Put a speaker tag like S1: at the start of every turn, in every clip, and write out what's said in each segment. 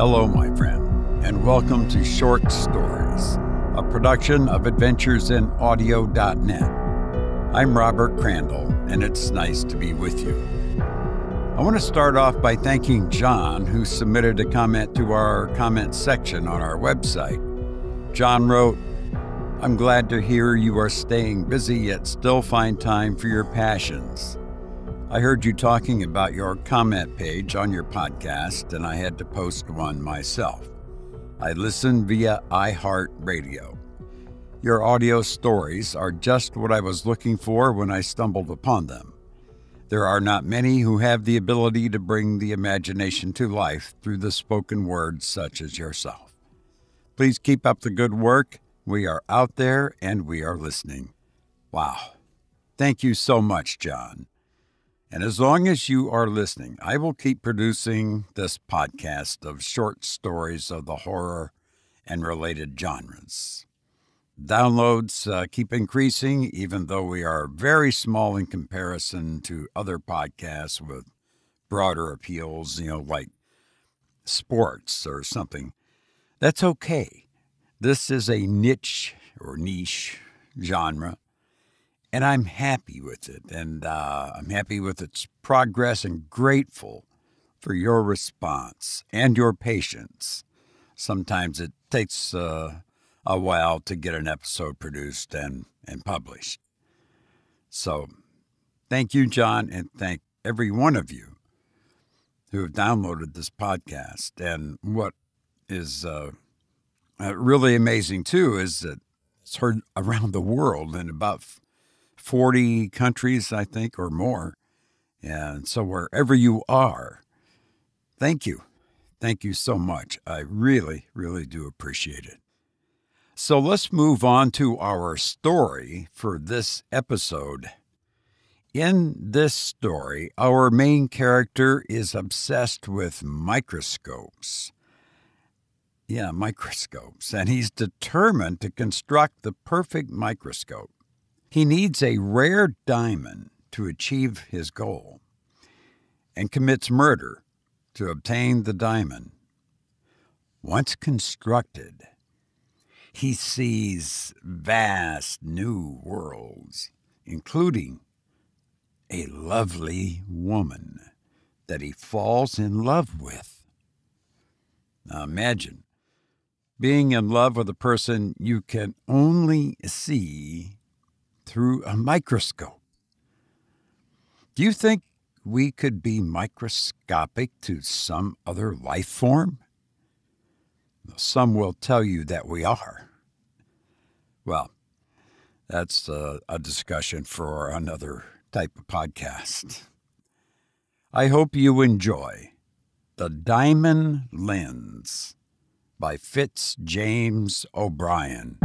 S1: Hello, my friend, and welcome to Short Stories, a production of AdventuresInAudio.net. I'm Robert Crandall, and it's nice to be with you. I want to start off by thanking John, who submitted a comment to our comment section on our website. John wrote, "I'm glad to hear you are staying busy yet still find time for your passions. I heard you talking about your comment page on your podcast, and I had to post one myself. I listen via iHeartRadio. Your audio stories are just what I was looking for when I stumbled upon them. There are not many who have the ability to bring the imagination to life through the spoken words such as yourself. Please keep up the good work. We are out there and we are listening." Wow. Thank you so much, John. And as long as you are listening, I will keep producing this podcast of short stories of the horror and related genres. Downloads keep increasing, even though we are very small in comparison to other podcasts with broader appeals, like sports or something. That's okay. This is a niche genre, and I'm happy with it, and I'm happy with its progress and grateful for your response and your patience. Sometimes it takes a while to get an episode produced and published. So thank you, John, and thank every one of you who have downloaded this podcast. And what is really amazing, too, is that it's heard around the world in about 40 countries, I think, or more. And so wherever you are, thank you. Thank you so much. I really, really do appreciate it. So let's move on to our story for this episode. In this story, our main character is obsessed with microscopes. Microscopes. And he's determined to construct the perfect microscope. He needs a rare diamond to achieve his goal and commits murder to obtain the diamond. Once constructed, he sees vast new worlds, including a lovely woman that he falls in love with. Now imagine being in love with a person you can only see through a microscope. Do you think we could be microscopic to some other life form? Some will tell you that we are. Well, that's a discussion for another type of podcast. I hope you enjoy The Diamond Lens by Fitz James O'Brien.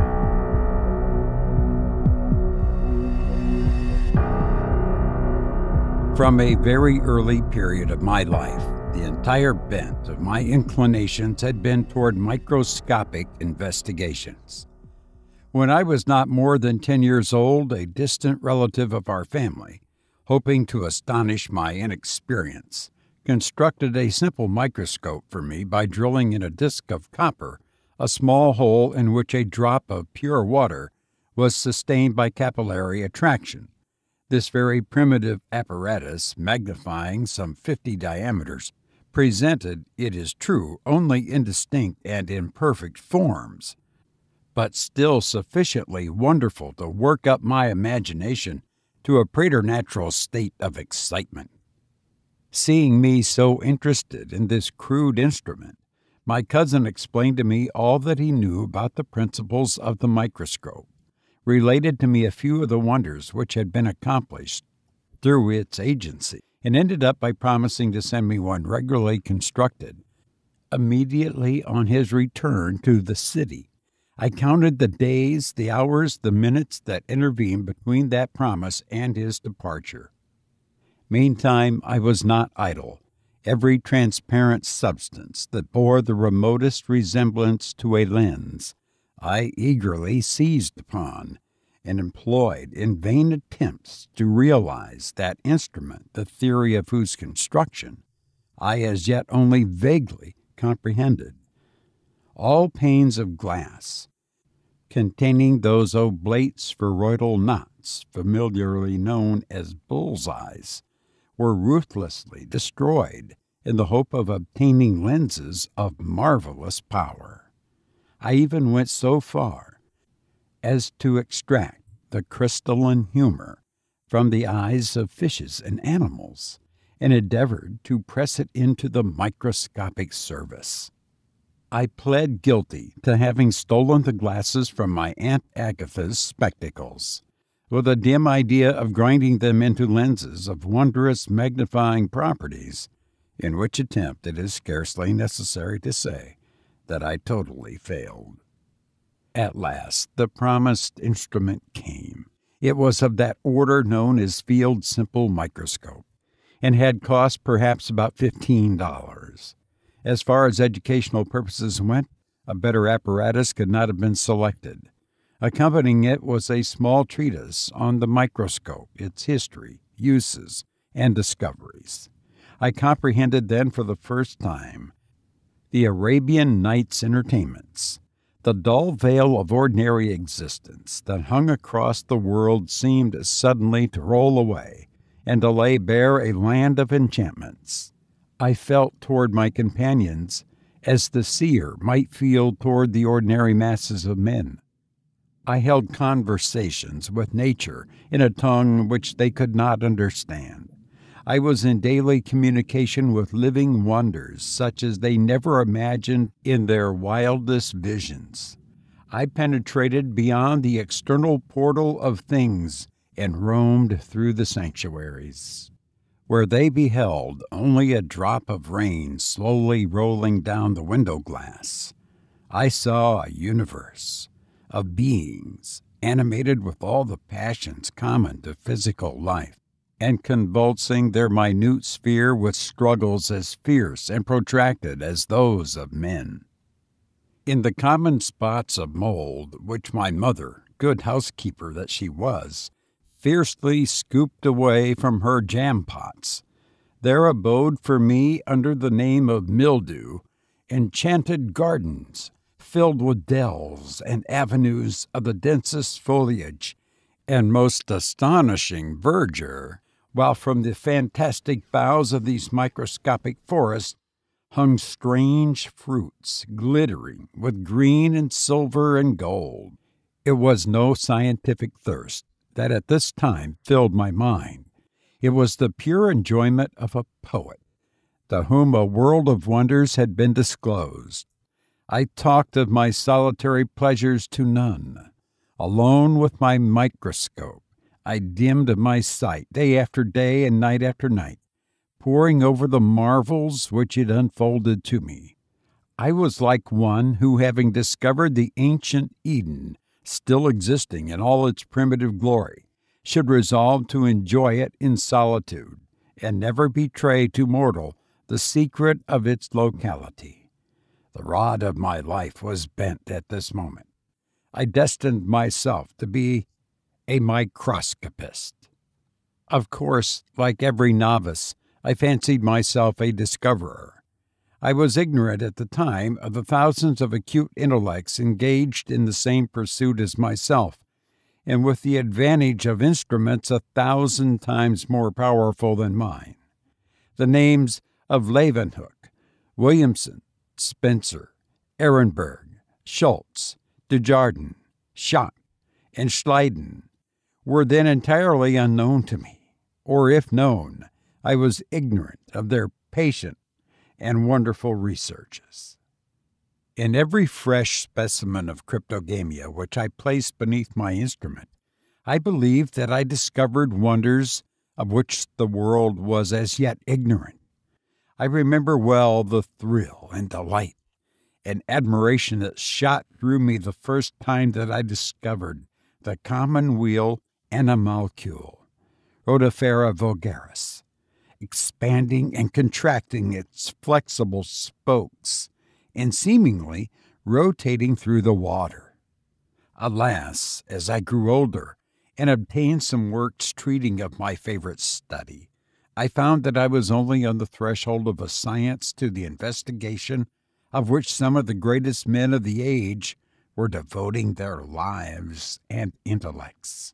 S1: From a very early period of my life, the entire bent of my inclinations had been toward microscopic investigations. When I was not more than 10 years old, a distant relative of our family, hoping to astonish my inexperience, constructed a simple microscope for me by drilling in a disc of copper a small hole in which a drop of pure water was sustained by capillary attraction. This very primitive apparatus, magnifying some 50 diameters, presented, it is true, only indistinct and imperfect forms, but still sufficiently wonderful to work up my imagination to a preternatural state of excitement. Seeing me so interested in this crude instrument, my cousin explained to me all that he knew about the principles of the microscope, related to me a few of the wonders which had been accomplished through its agency, and ended up by promising to send me one regularly constructed immediately on his return to the city. I counted the days, the hours, the minutes that intervened between that promise and his departure. Meantime, I was not idle. Every transparent substance that bore the remotest resemblance to a lens, I eagerly seized upon and employed in vain attempts to realize that instrument, the theory of whose construction I as yet only vaguely comprehended. All panes of glass, containing those oblate spheroidal knots familiarly known as bullseyes, were ruthlessly destroyed in the hope of obtaining lenses of marvelous power. I even went so far as to extract the crystalline humor from the eyes of fishes and animals, and endeavored to press it into the microscopic service. I pled guilty to having stolen the glasses from my Aunt Agatha's spectacles, with a dim idea of grinding them into lenses of wondrous magnifying properties, in which attempt it is scarcely necessary to say that I totally failed. At last the promised instrument came. It was of that order known as field simple microscope, and had cost perhaps about $15. As far as educational purposes went, a better apparatus could not have been selected. Accompanying it was a small treatise on the microscope, its history, uses, and discoveries. I comprehended then for the first time the Arabian Nights' entertainments. The dull veil of ordinary existence that hung across the world seemed suddenly to roll away, and to lay bare a land of enchantments. I felt toward my companions as the seer might feel toward the ordinary masses of men. I held conversations with nature in a tongue which they could not understand. I was in daily communication with living wonders such as they never imagined in their wildest visions. I penetrated beyond the external portal of things and roamed through the sanctuaries, where they beheld only a drop of rain slowly rolling down the window glass. I saw a universe of beings animated with all the passions common to physical life, and convulsing their minute sphere with struggles as fierce and protracted as those of men. In the common spots of mold which my mother, good housekeeper that she was, fiercely scooped away from her jam-pots, there abode for me under the name of mildew enchanted gardens filled with dells and avenues of the densest foliage and most astonishing verdure, while from the fantastic boughs of these microscopic forests hung strange fruits glittering with green and silver and gold. It was no scientific thirst that at this time filled my mind. It was the pure enjoyment of a poet, to whom a world of wonders had been disclosed. I talked of my solitary pleasures to none. Alone with my microscope, I dimmed my sight day after day and night after night, poring over the marvels which it unfolded to me. I was like one who, having discovered the ancient Eden still existing in all its primitive glory, should resolve to enjoy it in solitude, and never betray to mortal the secret of its locality. The rod of my life was bent at this moment. I destined myself to be a microscopist. Of course, like every novice, I fancied myself a discoverer. I was ignorant at the time of the thousands of acute intellects engaged in the same pursuit as myself, and with the advantage of instruments 1,000 times more powerful than mine. The names of Leeuwenhoek, Williamson, Spencer, Ehrenberg, Schultz, Desjardins, Schott, and Schleiden were then entirely unknown to me, or if known, I was ignorant of their patient and wonderful researches. In every fresh specimen of cryptogamia which I placed beneath my instrument, I believed that I discovered wonders of which the world was as yet ignorant. I remember well the thrill and delight and admiration that shot through me the first time that I discovered the common wheel animalcule, Rotifera vulgaris, expanding and contracting its flexible spokes, and seemingly rotating through the water. Alas, as I grew older and obtained some works treating of my favorite study, I found that I was only on the threshold of a science to the investigation of which some of the greatest men of the age were devoting their lives and intellects.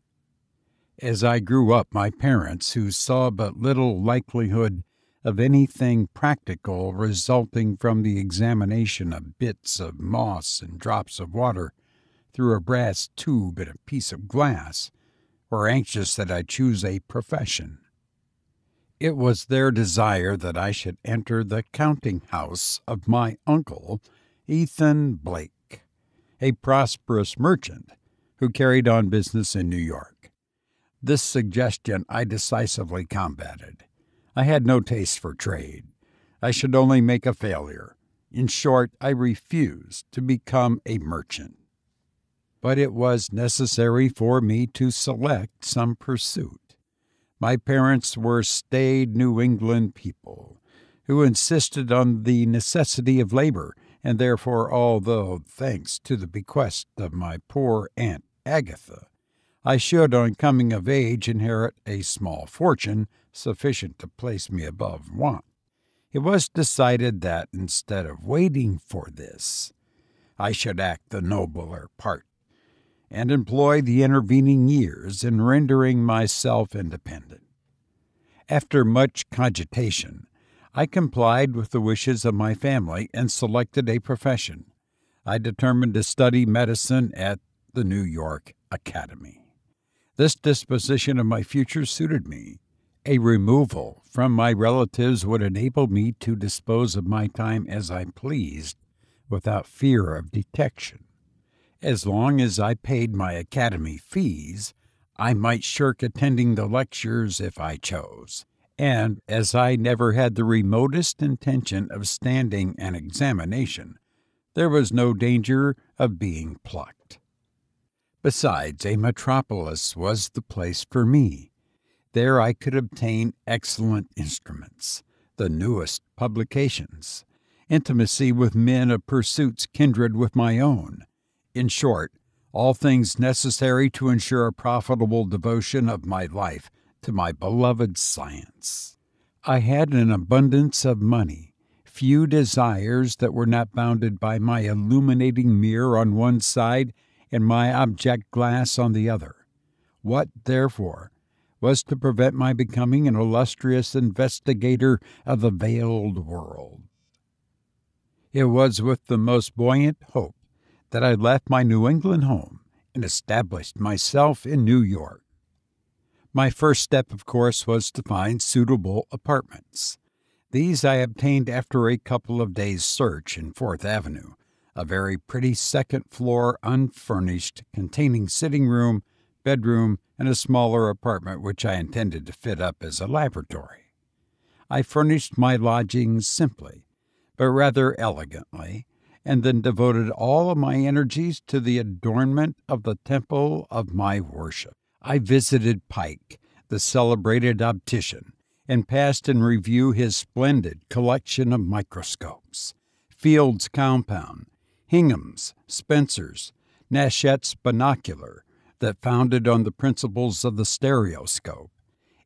S1: As I grew up, my parents, who saw but little likelihood of anything practical resulting from the examination of bits of moss and drops of water through a brass tube and a piece of glass, were anxious that I choose a profession. It was their desire that I should enter the counting house of my uncle, Ethan Blake, a prosperous merchant who carried on business in New York. This suggestion I decisively combated. I had no taste for trade. I should only make a failure. In short, I refused to become a merchant. But it was necessary for me to select some pursuit. My parents were staid New England people who insisted on the necessity of labor, and therefore, although, thanks to the bequest of my poor Aunt Agatha, I should, on coming of age, inherit a small fortune sufficient to place me above want, it was decided that, instead of waiting for this, I should act the nobler part, and employ the intervening years in rendering myself independent. After much cogitation, I complied with the wishes of my family and selected a profession. I determined to study medicine at the New York Academy. This disposition of my future suited me. A removal from my relatives would enable me to dispose of my time as I pleased, without fear of detection. As long as I paid my academy fees, I might shirk attending the lectures if I chose, and as I never had the remotest intention of standing an examination, there was no danger of being plucked. Besides, a metropolis was the place for me. There I could obtain excellent instruments, the newest publications, intimacy with men of pursuits kindred with my own. In short, all things necessary to ensure a profitable devotion of my life to my beloved science. I had an abundance of money, few desires that were not bounded by my illuminating mirror on one side and my object glass on the other. What, therefore, was to prevent my becoming an illustrious investigator of the veiled world? It was with the most buoyant hope that I left my New England home and established myself in New York. My first step, of course, was to find suitable apartments. These I obtained after a couple of days' search in Fourth Avenue, a very pretty second-floor unfurnished, containing sitting room, bedroom, and a smaller apartment which I intended to fit up as a laboratory. I furnished my lodgings simply, but rather elegantly, and then devoted all of my energies to the adornment of the temple of my worship. I visited Pike, the celebrated optician, and passed in review his splendid collection of microscopes, Field's compound, Hingham's, Spencer's, Nashet's binocular, that founded on the principles of the stereoscope,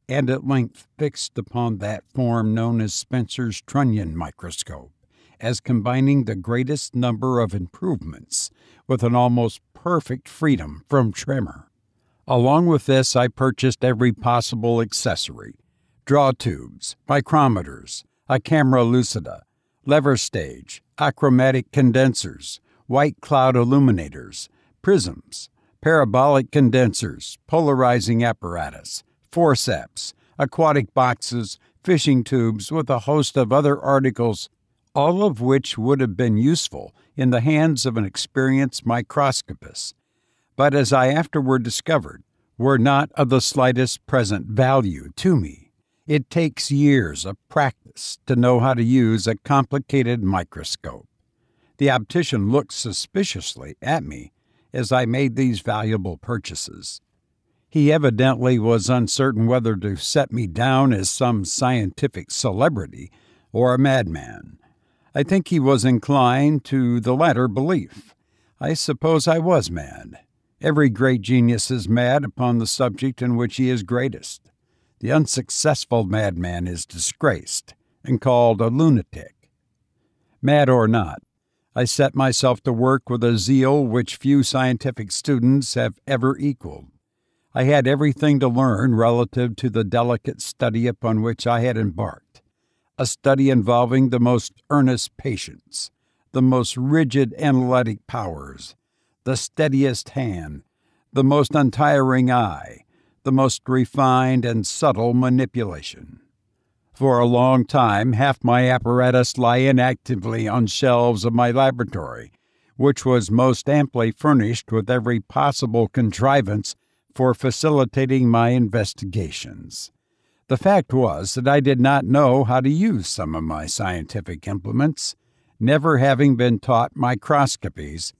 S1: and at length fixed upon that form known as Spencer's trunnion microscope, as combining the greatest number of improvements with an almost perfect freedom from tremor. Along with this, I purchased every possible accessory: draw tubes, micrometers, a camera lucida, lever stage, achromatic condensers, white cloud illuminators, prisms, parabolic condensers, polarizing apparatus, forceps, aquatic boxes, fishing tubes, with a host of other articles, all of which would have been useful in the hands of an experienced microscopist, but as I afterward discovered, were not of the slightest present value to me. It takes years of practice to know how to use a complicated microscope. The optician looked suspiciously at me as I made these valuable purchases. He evidently was uncertain whether to set me down as some scientific celebrity or a madman. I think he was inclined to the latter belief. I suppose I was mad. Every great genius is mad upon the subject in which he is greatest. The unsuccessful madman is disgraced and called a lunatic. Mad or not, I set myself to work with a zeal which few scientific students have ever equaled. I had everything to learn relative to the delicate study upon which I had embarked, a study involving the most earnest patience, the most rigid analytic powers, the steadiest hand, the most untiring eye, the most refined and subtle manipulation. For a long time, half my apparatus lay inactively on shelves of my laboratory, which was most amply furnished with every possible contrivance for facilitating my investigations. The fact was that I did not know how to use some of my scientific implements, never having been taught microscopies,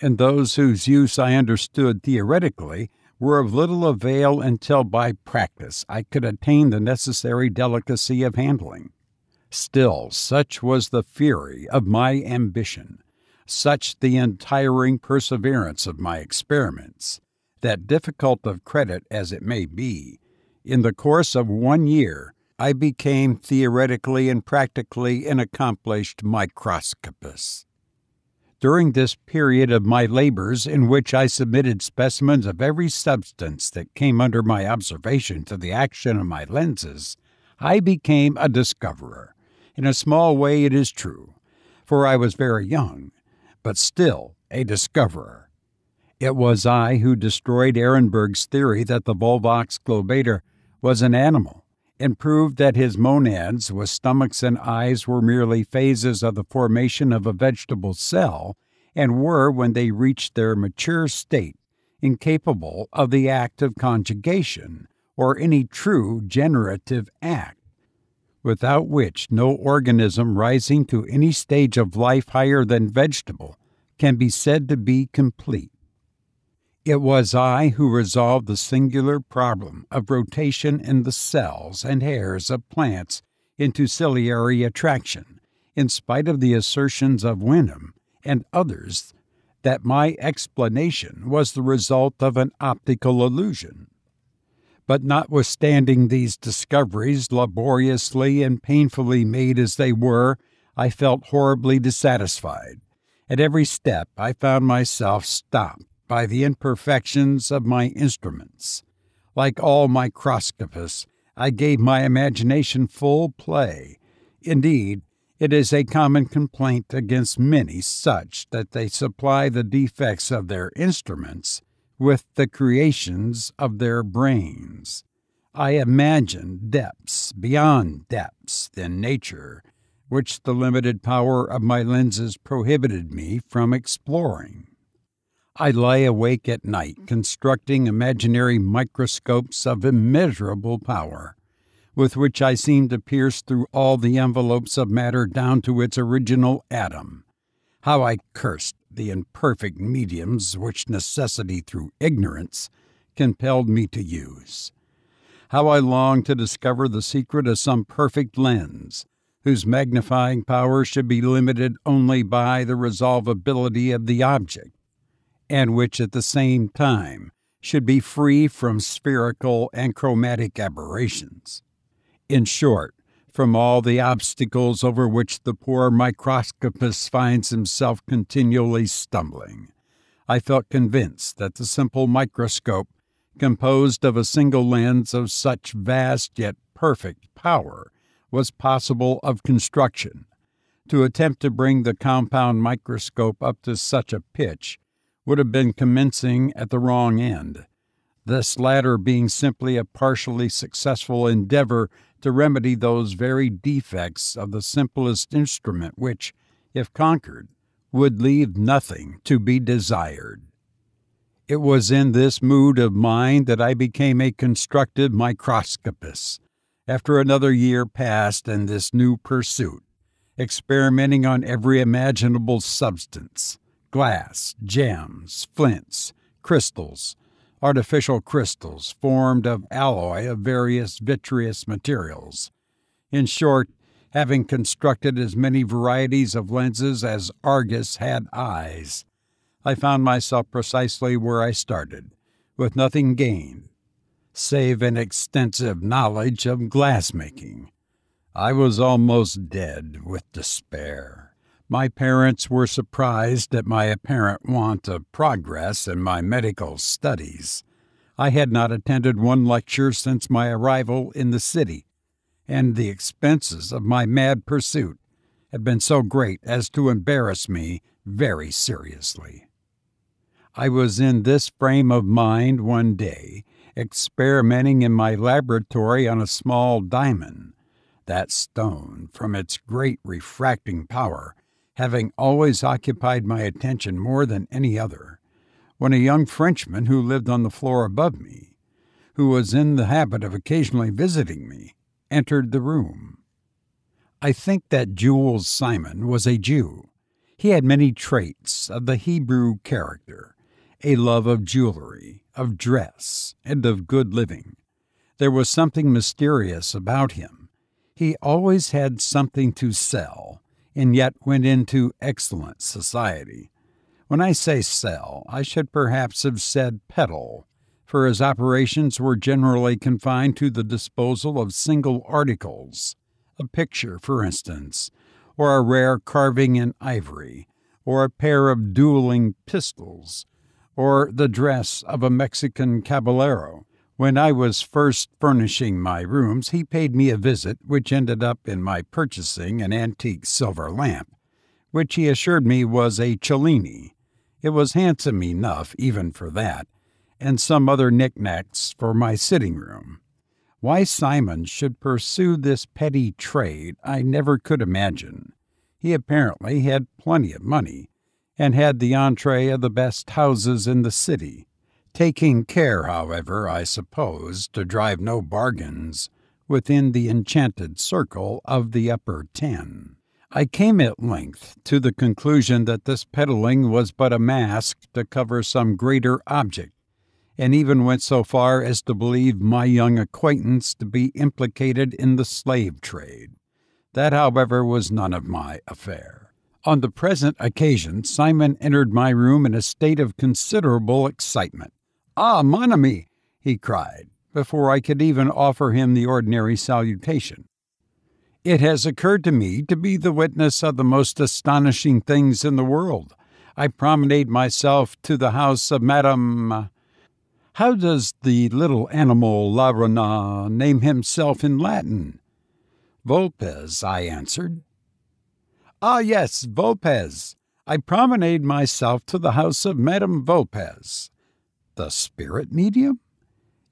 S1: and those whose use I understood theoretically were of little avail until by practice I could attain the necessary delicacy of handling. Still, such was the fury of my ambition, such the untiring perseverance of my experiments, that, difficult of credit as it may be, in the course of 1 year I became theoretically and practically an accomplished microscopist. During this period of my labors, in which I submitted specimens of every substance that came under my observation to the action of my lenses, I became a discoverer. In a small way, it is true, for I was very young, but still a discoverer. It was I who destroyed Ehrenberg's theory that the Volvox globator was an animal, and proved that his monads, with stomachs and eyes, were merely phases of the formation of a vegetable cell, and were, when they reached their mature state, incapable of the act of conjugation, or any true generative act, without which no organism rising to any stage of life higher than vegetable can be said to be complete. It was I who resolved the singular problem of rotation in the cells and hairs of plants into ciliary attraction, in spite of the assertions of Wenham and others that my explanation was the result of an optical illusion. But notwithstanding these discoveries, laboriously and painfully made as they were, I felt horribly dissatisfied. At every step I found myself stopped by the imperfections of my instruments. Like all microscopists, I gave my imagination full play. Indeed, it is a common complaint against many such that they supply the defects of their instruments with the creations of their brains. I imagined depths beyond depths in nature, which the limited power of my lenses prohibited me from exploring. I lay awake at night constructing imaginary microscopes of immeasurable power, with which I seemed to pierce through all the envelopes of matter down to its original atom. How I cursed the imperfect mediums which necessity through ignorance compelled me to use. How I longed to discover the secret of some perfect lens, whose magnifying power should be limited only by the resolvability of the object, and which at the same time should be free from spherical and chromatic aberrations. In short, from all the obstacles over which the poor microscopist finds himself continually stumbling, I felt convinced that the simple microscope, composed of a single lens of such vast yet perfect power, was possible of construction. To attempt to bring the compound microscope up to such a pitch would have been commencing at the wrong end, this latter being simply a partially successful endeavor to remedy those very defects of the simplest instrument which, if conquered, would leave nothing to be desired. It was in this mood of mind that I became a constructive microscopist. After another year passed in this new pursuit, experimenting on every imaginable substance, glass, gems, flints, crystals, artificial crystals formed of alloy of various vitreous materials. In short, having constructed as many varieties of lenses as Argus had eyes, I found myself precisely where I started, with nothing gained, save an extensive knowledge of glass-making. I was almost dead with despair. My parents were surprised at my apparent want of progress in my medical studies. I had not attended one lecture since my arrival in the city, and the expenses of my mad pursuit had been so great as to embarrass me very seriously. I was in this frame of mind one day, experimenting in my laboratory on a small diamond, that stone, from its great refracting power, having always occupied my attention more than any other, when a young Frenchman who lived on the floor above me, who was in the habit of occasionally visiting me, entered the room. I think that Jules Simon was a Jew. He had many traits of the Hebrew character, a love of jewelry, of dress, and of good living. There was something mysterious about him. He always had something to sell, and yet went into excellent society. When I say sell, I should perhaps have said peddle, for his operations were generally confined to the disposal of single articles, a picture, for instance, or a rare carving in ivory, or a pair of dueling pistols, or the dress of a Mexican caballero. When I was first furnishing my rooms, he paid me a visit which ended up in my purchasing an antique silver lamp, which he assured me was a Cellini. It was handsome enough even for that, and some other knickknacks for my sitting room. Why Simon should pursue this petty trade I never could imagine. He apparently had plenty of money, and had the entree of the best houses in the city, taking care, however, I suppose, to drive no bargains within the enchanted circle of the upper 10. I came at length to the conclusion that this peddling was but a mask to cover some greater object, and even went so far as to believe my young acquaintance to be implicated in the slave trade. That, however, was none of my affair. On the present occasion, Simon entered my room in a state of considerable excitement. "Ah, mon ami!" he cried, before I could even offer him the ordinary salutation. "It has occurred to me to be the witness of the most astonishing things in the world. I promenade myself to the house of Madame— How does the little animal La Renard name himself in Latin?" "Volpes," I answered. "Ah, yes, Volpes. I promenade myself to the house of Madame Volpes." "The spirit medium?"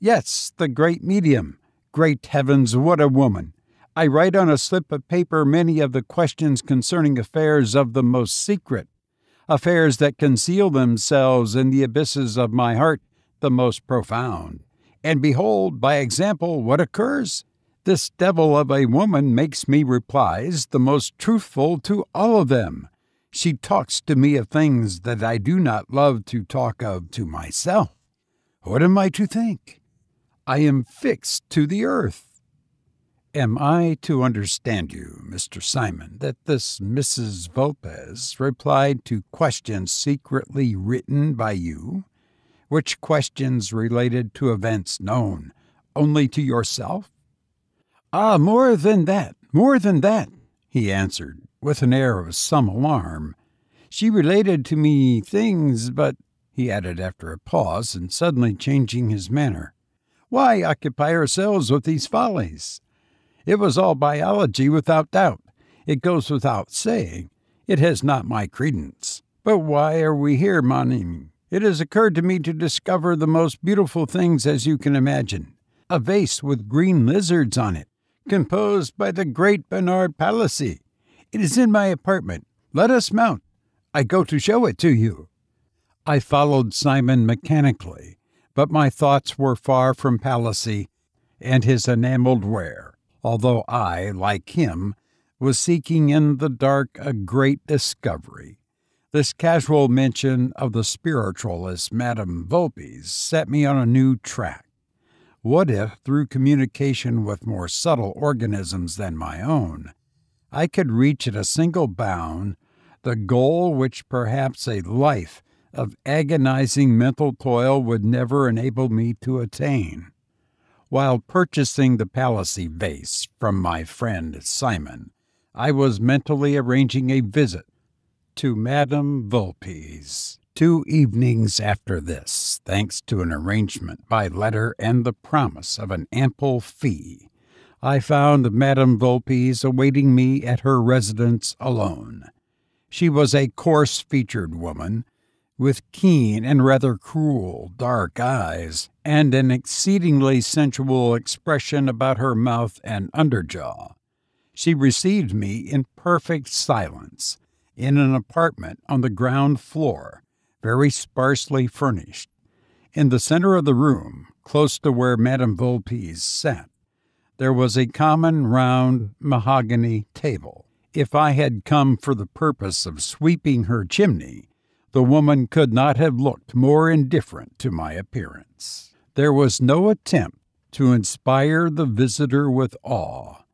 S1: "Yes, the great medium. Great heavens, what a woman! I write on a slip of paper many of the questions concerning affairs of the most secret, affairs that conceal themselves in the abysses of my heart, the most profound. And behold, by example, what occurs? This devil of a woman makes me replies the most truthful to all of them. She talks to me of things that I do not love to talk of to myself. What am I to think? I am fixed to the earth. Am I to understand you, Mr. Simon, that this Mrs. Volpes replied to questions secretly written by you, which questions related to events known only to yourself?" "Ah, more than that, he answered, with an air of some alarm. "She related to me things, but," he added after a pause, and suddenly changing his manner, "why occupy ourselves with these follies? It was all biology, without doubt. It goes without saying. It has not my credence. But why are we here, mon ami? It has occurred to me to discover the most beautiful things as you can imagine. A vase with green lizards on it, composed by the great Bernard Palissy. It is in my apartment. Let us mount. I go to show it to you." I followed Simon mechanically, but my thoughts were far from Palissy and his enameled ware, although I, like him, was seeking in the dark a great discovery. This casual mention of the spiritualist Madame Volpes set me on a new track. What if, through communication with more subtle organisms than my own, I could reach at a single bound the goal which perhaps a life of agonizing mental toil would never enable me to attain? While purchasing the Palissy vase from my friend Simon, I was mentally arranging a visit to Madame Vulpes. 2 evenings after this, thanks to an arrangement by letter and the promise of an ample fee, I found Madame Vulpes awaiting me at her residence alone. She was a coarse-featured woman, with keen and rather cruel dark eyes, and an exceedingly sensual expression about her mouth and underjaw. She received me in perfect silence, in an apartment on the ground floor, very sparsely furnished. In the center of the room, close to where Madame Vulpes sat, there was a common round mahogany table. If I had come for the purpose of sweeping her chimney, the woman could not have looked more indifferent to my appearance. There was no attempt to inspire the visitor with awe.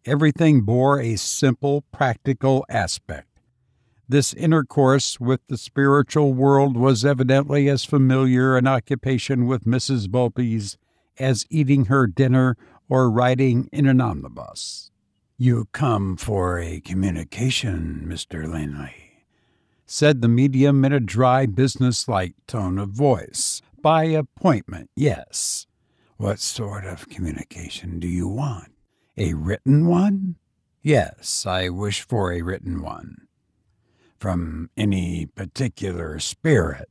S1: Everything bore a simple, practical aspect. This intercourse with the spiritual world was evidently as familiar an occupation with Mrs. Vulpes as eating her dinner or riding in an omnibus. "You come for a communication, Mr. Linley," said the medium in a dry, business-like tone of voice. "By appointment, yes. What sort of communication do you want? A written one?" "Yes, I wish for a written one." "From any particular spirit?"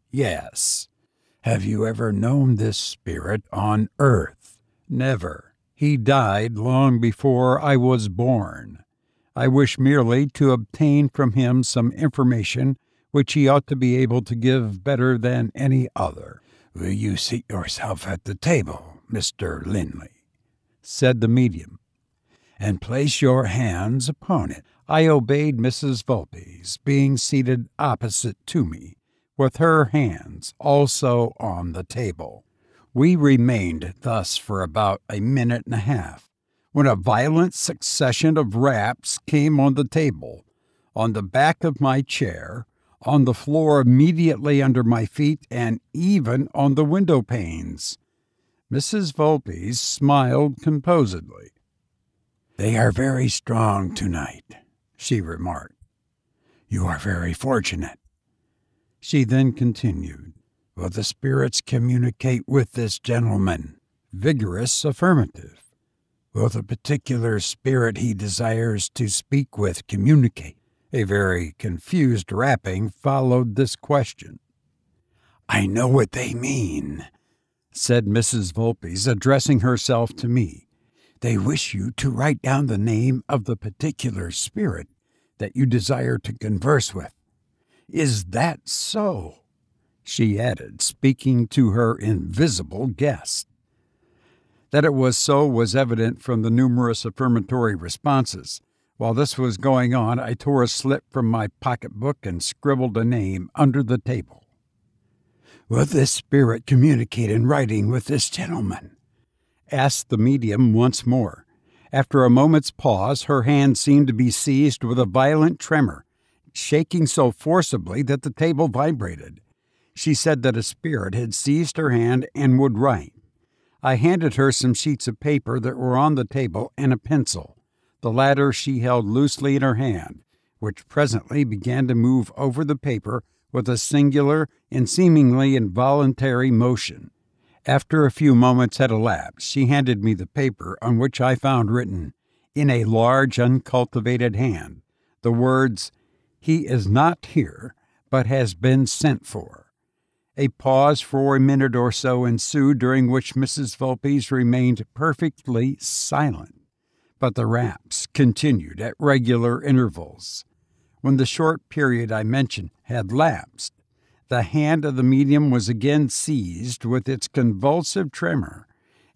S1: "Yes." "Have you ever known this spirit on earth?" "Never. He died long before I was born. I wish merely to obtain from him some information which he ought to be able to give better than any other." "Will you seat yourself at the table, Mr. Linley?" said the medium, "and place your hands upon it." I obeyed Mrs. Vulpes, being seated opposite to me, with her hands also on the table. We remained thus for about a minute and a half, when a violent succession of raps came on the table, on the back of my chair, on the floor immediately under my feet, and even on the window panes. Mrs. Vulpes smiled composedly. "They are very strong tonight," she remarked. "You are very fortunate." She then continued, "Will the spirits communicate with this gentleman?" Vigorous affirmative. "Will the particular spirit he desires to speak with communicate?" A very confused rapping followed this question. "I know what they mean," said Mrs. Vulpes, addressing herself to me. "They wish you to write down the name of the particular spirit that you desire to converse with. Is that so?" she added, speaking to her invisible guest. That it was so was evident from the numerous affirmatory responses. While this was going on, I tore a slip from my pocketbook and scribbled a name under the table. "Will this spirit communicate in writing with this gentleman?" asked the medium once more. After a moment's pause, her hand seemed to be seized with a violent tremor, shaking so forcibly that the table vibrated. She said that a spirit had seized her hand and would write. I handed her some sheets of paper that were on the table and a pencil. The latter she held loosely in her hand, which presently began to move over the paper with a singular and seemingly involuntary motion. After a few moments had elapsed, she handed me the paper on which I found written, in a large, uncultivated hand, the words, "He is not here, but has been sent for." A pause for a minute or so ensued, during which Mrs. Vulpes remained perfectly silent, but the raps continued at regular intervals. When the short period I mentioned had lapsed, the hand of the medium was again seized with its convulsive tremor,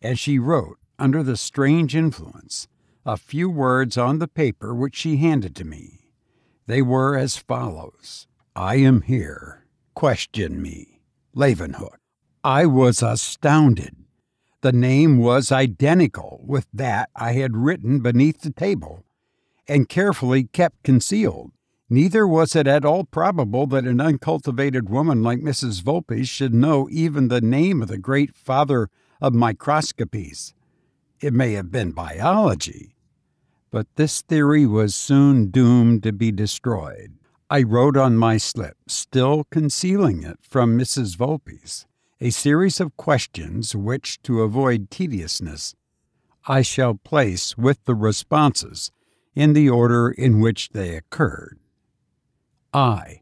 S1: as she wrote, under the strange influence, a few words on the paper which she handed to me. They were as follows: "I am here. Question me. Leeuwenhoek." I was astounded. The name was identical with that I had written beneath the table, and carefully kept concealed. Neither was it at all probable that an uncultivated woman like Mrs. Vulpes should know even the name of the great father of microscopies. It may have been biology, but this theory was soon doomed to be destroyed. I wrote on my slip, still concealing it from Mrs. Volpe's, a series of questions which, to avoid tediousness, I shall place with the responses in the order in which they occurred. I.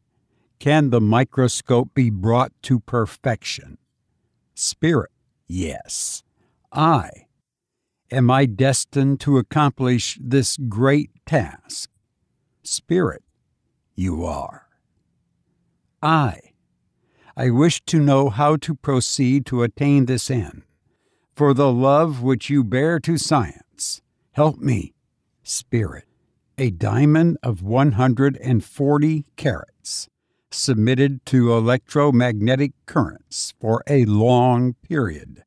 S1: Can the microscope be brought to perfection? Spirit. Yes. I. Am I destined to accomplish this great task? Spirit. You are. I wish to know how to proceed to attain this end. For the love which you bear to science, help me. Spirit. A diamond of 140 carats, submitted to electromagnetic currents for a long period,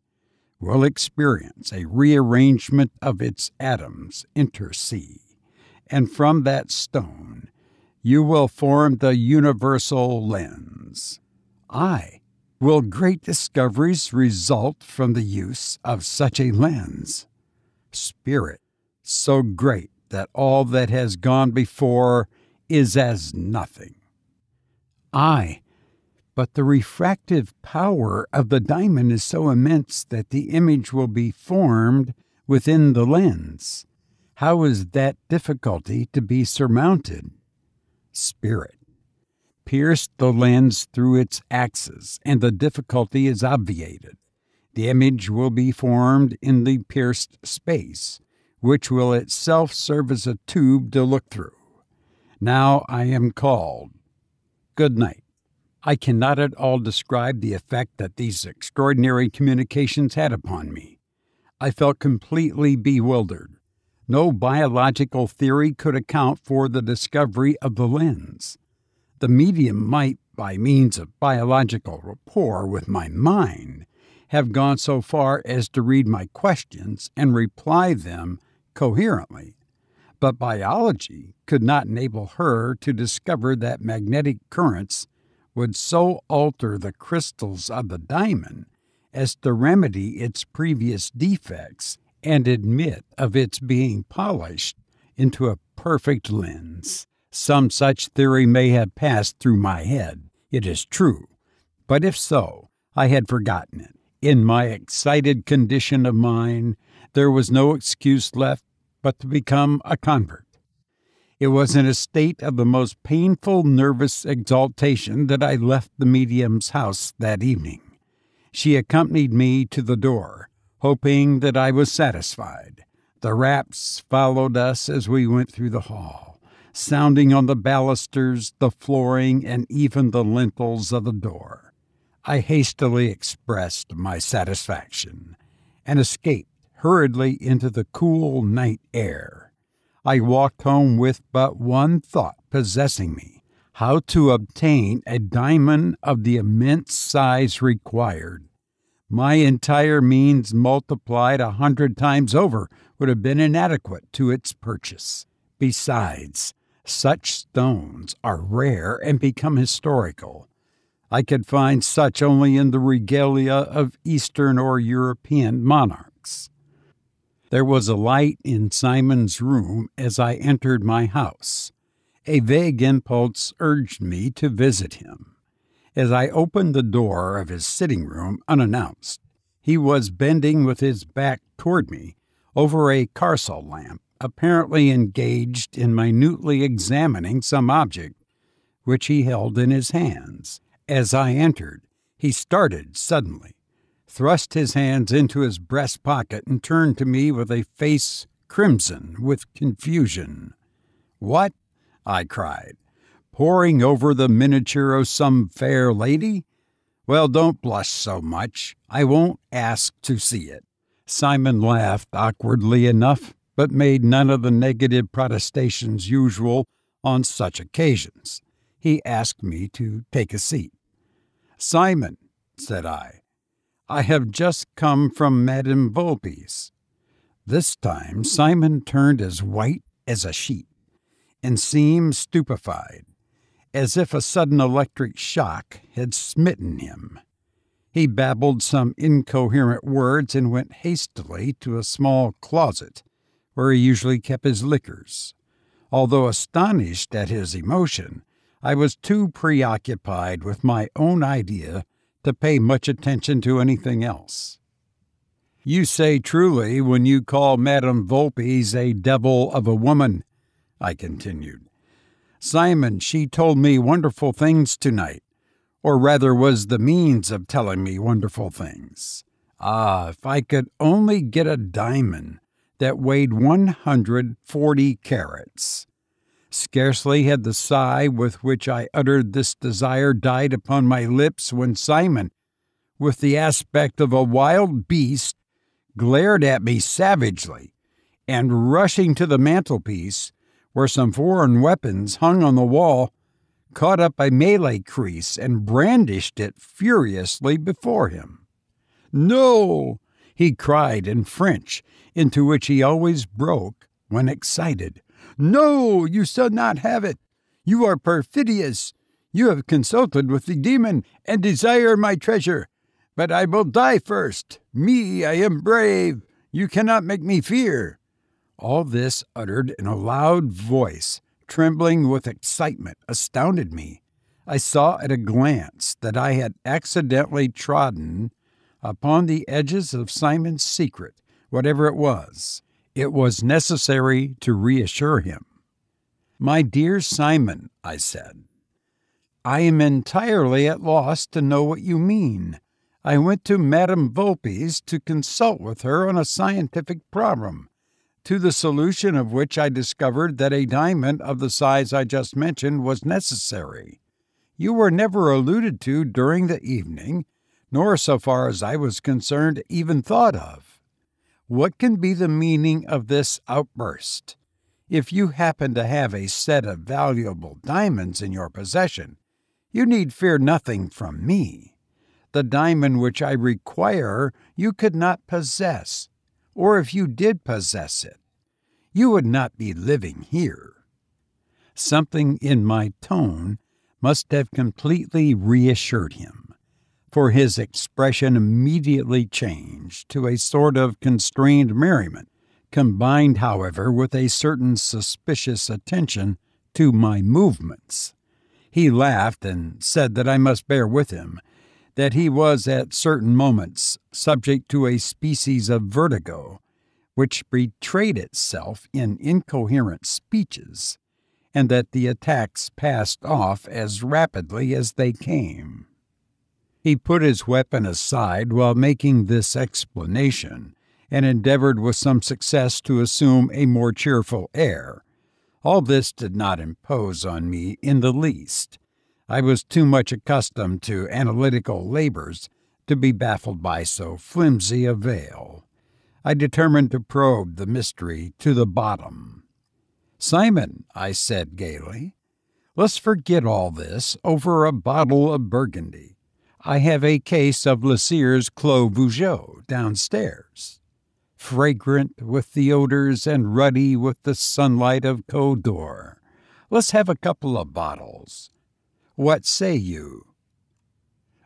S1: will experience a rearrangement of its atoms inter se, and from that stone you will form the universal lens. Will great discoveries result from the use of such a lens? Spirit. So great that all that has gone before is as nothing. But the refractive power of the diamond is so immense that the image will be formed within the lens. How is that difficulty to be surmounted? Spirit. Pierce the lens through its axis, and the difficulty is obviated. The image will be formed in the pierced space, which will itself serve as a tube to look through. Now I am called. Good night. I cannot at all describe the effect that these extraordinary communications had upon me. I felt completely bewildered. No biological theory could account for the discovery of the lens. The medium might, by means of biological rapport with my mind, have gone so far as to read my questions and reply them coherently, but biology could not enable her to discover that magnetic currents would so alter the crystals of the diamond as to remedy its previous defects and admit of its being polished into a perfect lens. Some such theory may have passed through my head, it is true, but if so, I had forgotten it. In my excited condition of mind, there was no excuse left but to become a convert. It was in a state of the most painful nervous exaltation that I left the medium's house that evening. She accompanied me to the door, hoping that I was satisfied. The raps followed us as we went through the hall, sounding on the balusters, the flooring, and even the lintels of the door. I hastily expressed my satisfaction and escaped hurriedly into the cool night air. I walked home with but one thought possessing me: how to obtain a diamond of the immense size required. My entire means multiplied 100 times over would have been inadequate to its purchase. Besides, such stones are rare and become historical. I could find such only in the regalia of Eastern or European monarchs. There was a light in Simon's room as I entered my house. A vague impulse urged me to visit him. As I opened the door of his sitting room unannounced, he was bending with his back toward me over a carcel lamp, apparently engaged in minutely examining some object which he held in his hands. As I entered, he started suddenly, thrust his hands into his breast pocket, and turned to me with a face crimson with confusion. "What?" I cried. "Poring over the miniature of some fair lady? Well, don't blush so much. I won't ask to see it." Simon laughed awkwardly enough, but made none of the negative protestations usual on such occasions. He asked me to take a seat. "Simon," said I have just come from Madame Volpe's." This time Simon turned as white as a sheet and seemed stupefied, as if a sudden electric shock had smitten him. He babbled some incoherent words and went hastily to a small closet where he usually kept his liquors. Although astonished at his emotion, I was too preoccupied with my own idea to pay much attention to anything else. "You say truly when you call Madame Volpe's a devil of a woman," I continued. "Simon, she told me wonderful things tonight, or rather was the means of telling me wonderful things. Ah, if I could only get a diamond that weighed 140 carats. Scarcely had the sigh with which I uttered this desire died upon my lips when Simon, with the aspect of a wild beast, glared at me savagely, and rushing to the mantelpiece, where some foreign weapons hung on the wall, caught up a Malay creese and brandished it furiously before him. "No!" he cried in French, into which he always broke when excited. "No, you shall not have it. You are perfidious. You have consulted with the demon and desire my treasure. But I will die first. Me, I am brave. You cannot make me fear." All this uttered in a loud voice, trembling with excitement, astounded me. I saw at a glance that I had accidentally trodden upon the edges of Simon's secret, whatever it was. It was necessary to reassure him. "My dear Simon," I said, "I am entirely at loss to know what you mean. I went to Madame Volpe's to consult with her on a scientific problem, to the solution of which I discovered that a diamond of the size I just mentioned was necessary. You were never alluded to during the evening, nor, so far as I was concerned, even thought of. What can be the meaning of this outburst? If you happen to have a set of valuable diamonds in your possession, you need fear nothing from me. The diamond which I require you could not possess, or if you did possess it, you would not be living here." Something in my tone must have completely reassured him, for his expression immediately changed to a sort of constrained merriment, combined, however, with a certain suspicious attention to my movements. He laughed and said that I must bear with him, that he was at certain moments subject to a species of vertigo, which betrayed itself in incoherent speeches, and that the attacks passed off as rapidly as they came. He put his weapon aside while making this explanation, and endeavored with some success to assume a more cheerful air. All this did not impose on me in the least. I was too much accustomed to analytical labors to be baffled by so flimsy a veil. I determined to probe the mystery to the bottom. "Simon," I said gaily, "let's forget all this over a bottle of Burgundy. I have a case of Lessier's Clos Vougeot downstairs, fragrant with the odors and ruddy with the sunlight of Côte d'Or. Let's have a couple of bottles. What say you?"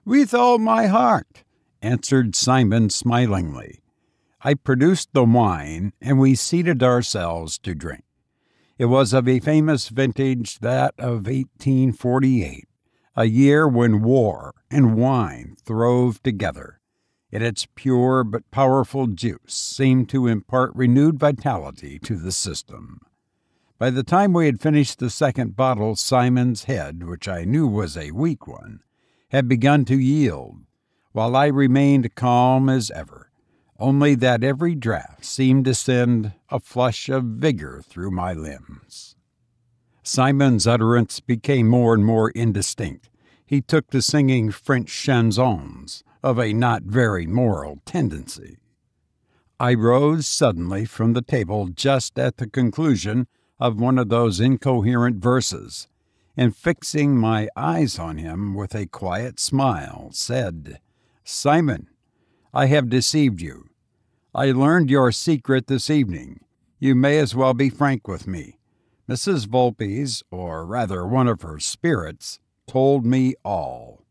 S1: "With all my heart," answered Simon smilingly. I produced the wine, and we seated ourselves to drink. It was of a famous vintage, that of 1848, a year when war and wine throve together. And its pure but powerful juice seemed to impart renewed vitality to the system. By the time we had finished the second bottle, Simon's head, which I knew was a weak one, had begun to yield, while I remained calm as ever, only that every draught seemed to send a flush of vigor through my limbs. Simon's utterance became more and more indistinct. He took to singing French chansons of a not very moral tendency. I rose suddenly from the table just at the conclusion of one of those incoherent verses, and fixing my eyes on him with a quiet smile, said, "Simon, I have deceived you. I learned your secret this evening. You may as well be frank with me. Mrs. Volpe's, or rather one of her spirits, told me all."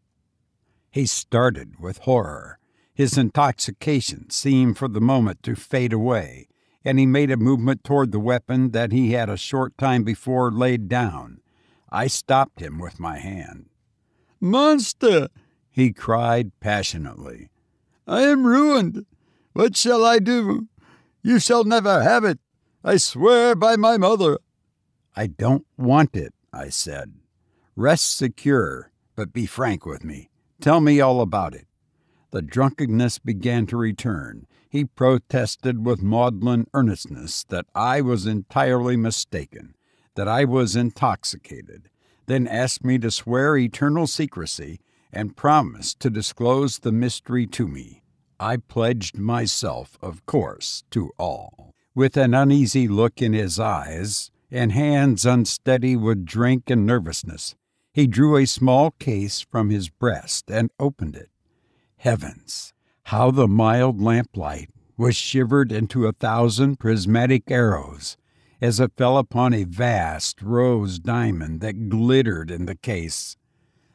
S1: He started with horror. His intoxication seemed for the moment to fade away, and he made a movement toward the weapon that he had a short time before laid down. I stopped him with my hand. "Monster!" he cried passionately. "I am ruined. What shall I do? You shall never have it. I swear by my mother." "I don't want it," I said. "Rest secure, but be frank with me. Tell me all about it." The drunkenness began to return. He protested with maudlin earnestness that I was entirely mistaken, that I was intoxicated, then asked me to swear eternal secrecy and promised to disclose the mystery to me. I pledged myself, of course, to all. With an uneasy look in his eyes and hands unsteady with drink and nervousness, he drew a small case from his breast and opened it. Heavens! How the mild lamplight was shivered into 1,000 prismatic arrows as it fell upon a vast rose diamond that glittered in the case.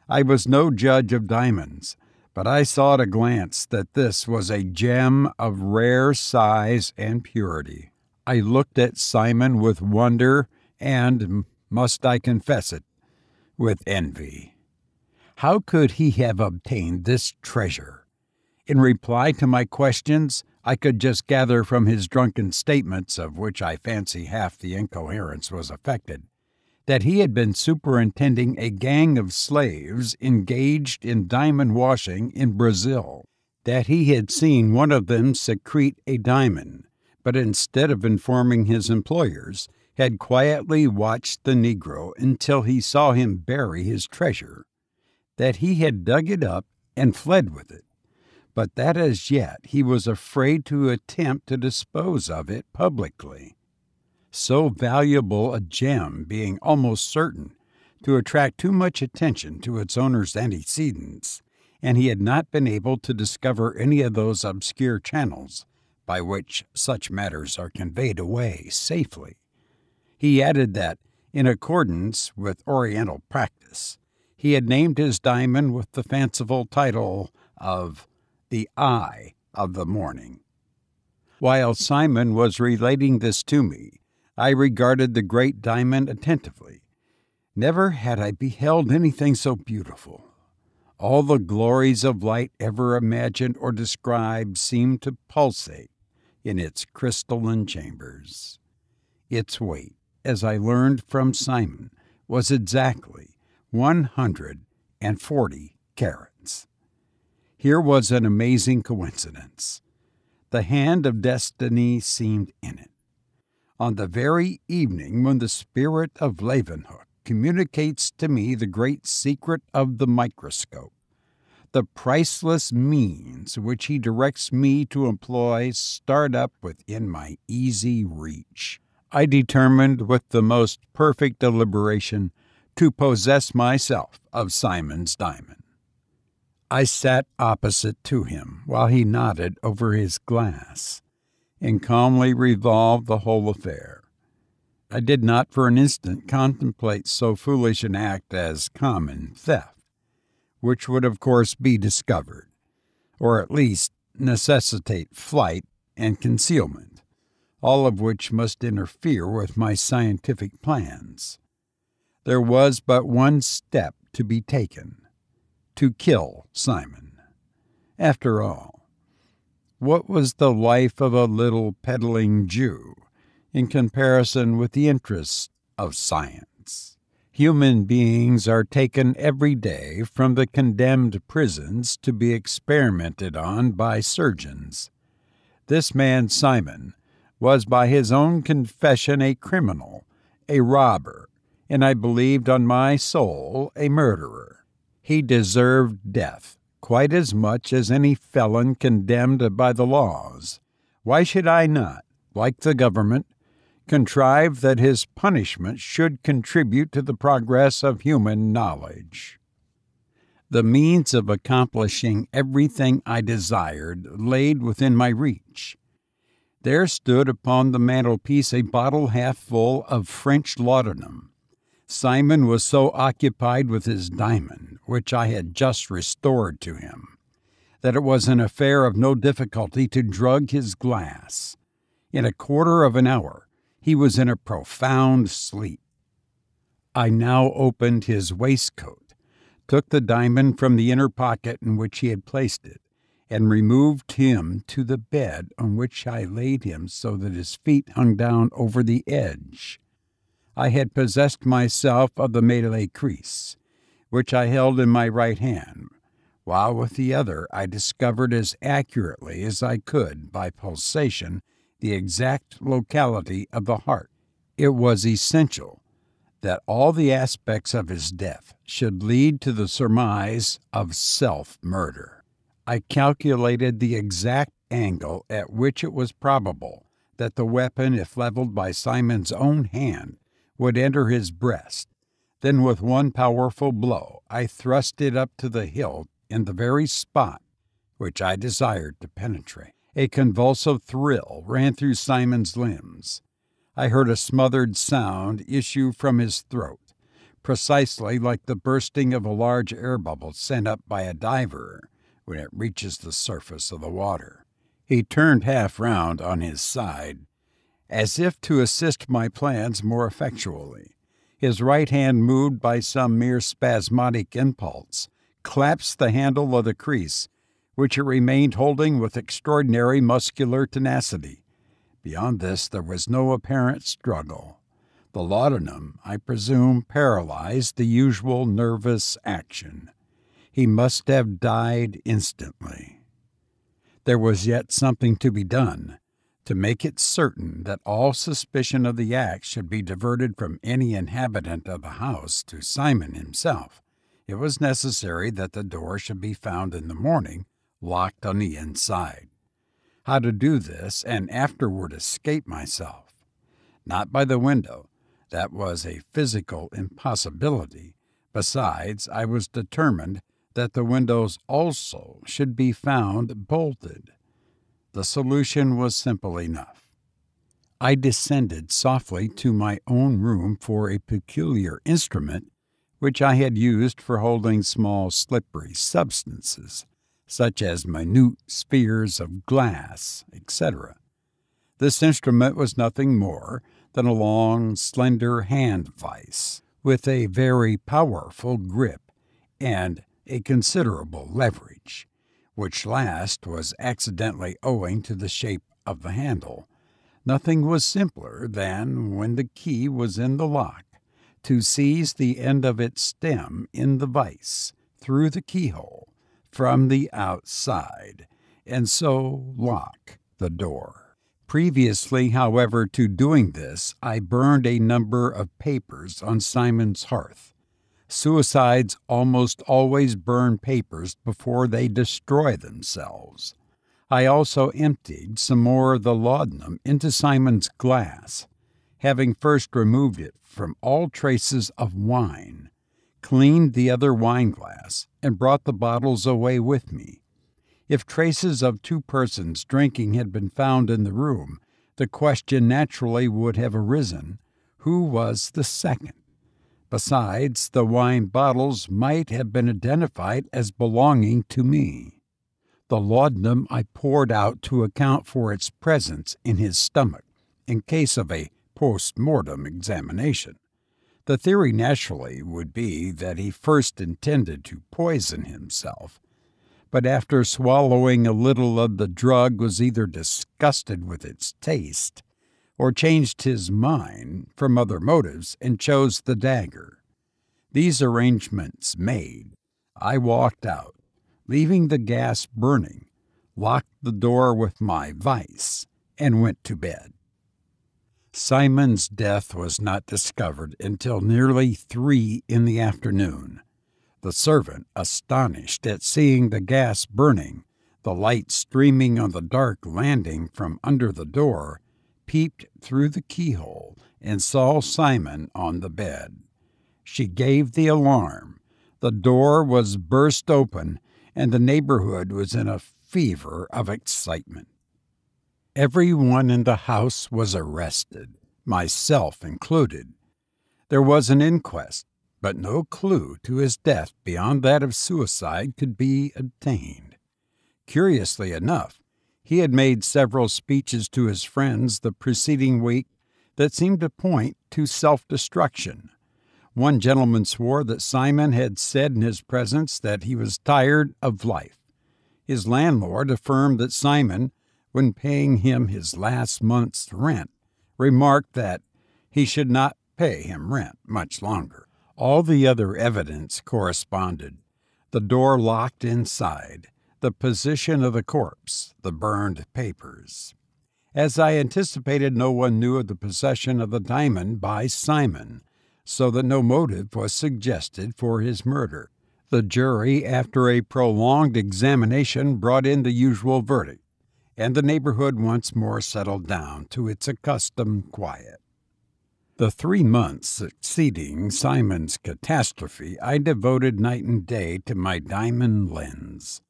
S1: I was no judge of diamonds, but I saw at a glance that this was a gem of rare size and purity. I looked at Simon with wonder and, must I confess it, with envy. How could he have obtained this treasure? In reply to my questions, I could just gather from his drunken statements, of which I fancy half the incoherence was affected, that he had been superintending a gang of slaves engaged in diamond washing in Brazil, that he had seen one of them secrete a diamond, but instead of informing his employers, had quietly watched the Negro until he saw him bury his treasure, that he had dug it up and fled with it, but that as yet he was afraid to attempt to dispose of it publicly. So valuable a gem being almost certain to attract too much attention to its owner's antecedents, and he had not been able to discover any of those obscure channels by which such matters are conveyed away safely. He added that, in accordance with Oriental practice, he had named his diamond with the fanciful title of the Eye of the Morning. While Simon was relating this to me, I regarded the great diamond attentively. Never had I beheld anything so beautiful. All the glories of light ever imagined or described seemed to pulsate in its crystalline chambers. Its weight, as I learned from Simon, was exactly 140 carats. Here was an amazing coincidence. The hand of destiny seemed in it. On the very evening when the spirit of Leeuwenhoek communicates to me the great secret of the microscope, the priceless means which he directs me to employ start up within my easy reach. I determined with the most perfect deliberation to possess myself of Simon's diamond. I sat opposite to him while he nodded over his glass and calmly revolved the whole affair. I did not for an instant contemplate so foolish an act as common theft, which would of course be discovered, or at least necessitate flight and concealment, all of which must interfere with my scientific plans. There was but one step to be taken: to kill Simon. After all, what was the life of a little peddling Jew in comparison with the interests of science? Human beings are taken every day from the condemned prisons to be experimented on by surgeons. This man Simon was by his own confession a criminal, a robber, and I believed on my soul a murderer. He deserved death quite as much as any felon condemned by the laws. Why should I not, like the government, contrive that his punishment should contribute to the progress of human knowledge? The means of accomplishing everything I desired laid within my reach. There stood upon the mantelpiece a bottle half full of French laudanum. Simon was so occupied with his diamond, which I had just restored to him, that it was an affair of no difficulty to drug his glass. In a quarter of an hour, he was in a profound sleep. I now opened his waistcoat, took the diamond from the inner pocket in which he had placed it, and removed him to the bed, on which I laid him so that his feet hung down over the edge. I had possessed myself of the Malay crease, which I held in my right hand, while with the other I discovered as accurately as I could by pulsation the exact locality of the heart. It was essential that all the aspects of his death should lead to the surmise of self-murder. I calculated the exact angle at which it was probable that the weapon, if leveled by Simon's own hand, would enter his breast. Then with one powerful blow I thrust it up to the hilt in the very spot which I desired to penetrate. A convulsive thrill ran through Simon's limbs. I heard a smothered sound issue from his throat, precisely like the bursting of a large air bubble sent up by a diver when it reaches the surface of the water. He turned half round on his side, as if to assist my plans more effectually. His right hand, moved by some mere spasmodic impulse, clasped the handle of the crease, which it remained holding with extraordinary muscular tenacity. Beyond this there was no apparent struggle. The laudanum, I presume, paralyzed the usual nervous action. He must have died instantly. There was yet something to be done. To make it certain that all suspicion of the act should be diverted from any inhabitant of the house to Simon himself, it was necessary that the door should be found in the morning, locked on the inside. How to do this and afterward escape myself? Not by the window. That was a physical impossibility. Besides, I was determined that the windows also should be found bolted. The solution was simple enough. I descended softly to my own room for a peculiar instrument which I had used for holding small slippery substances, such as minute spheres of glass, etc. This instrument was nothing more than a long, slender hand vise, with a very powerful grip and a considerable leverage, which last was accidentally owing to the shape of the handle. Nothing was simpler than, when the key was in the lock, to seize the end of its stem in the vise, through the keyhole, from the outside, and so lock the door. Previously, however, to doing this, I burned a number of papers on Simon's hearth. Suicides almost always burn papers before they destroy themselves. I also emptied some more of the laudanum into Simon's glass, having first removed it from all traces of wine, cleaned the other wine glass, and brought the bottles away with me. If traces of two persons drinking had been found in the room, the question naturally would have arisen, who was the second? Besides, the wine bottles might have been identified as belonging to me. The laudanum I poured out to account for its presence in his stomach, in case of a post-mortem examination. The theory naturally would be that he first intended to poison himself, but after swallowing a little of the drug was either disgusted with its taste or changed his mind from other motives and chose the dagger. These arrangements made, I walked out, leaving the gas burning, locked the door with my vice, and went to bed. Simon's death was not discovered until nearly 3 in the afternoon. The servant, astonished at seeing the gas burning, the light streaming on the dark landing from under the door, peeped through the keyhole and saw Simon on the bed. She gave the alarm. The door was burst open, and the neighborhood was in a fever of excitement. Everyone in the house was arrested, myself included. There was an inquest, but no clue to his death beyond that of suicide could be obtained. Curiously enough, he had made several speeches to his friends the preceding week that seemed to point to self-destruction. One gentleman swore that Simon had said in his presence that he was tired of life. His landlord affirmed that Simon, when paying him his last month's rent, remarked that he should not pay him rent much longer. All the other evidence corresponded. The door locked inside, the position of the corpse, the burned papers. As I anticipated, no one knew of the possession of the diamond by Simon, so that no motive was suggested for his murder. The jury, after a prolonged examination, brought in the usual verdict, and the neighborhood once more settled down to its accustomed quiet. The 3 months succeeding Simon's catastrophe, I devoted night and day to my diamond lens.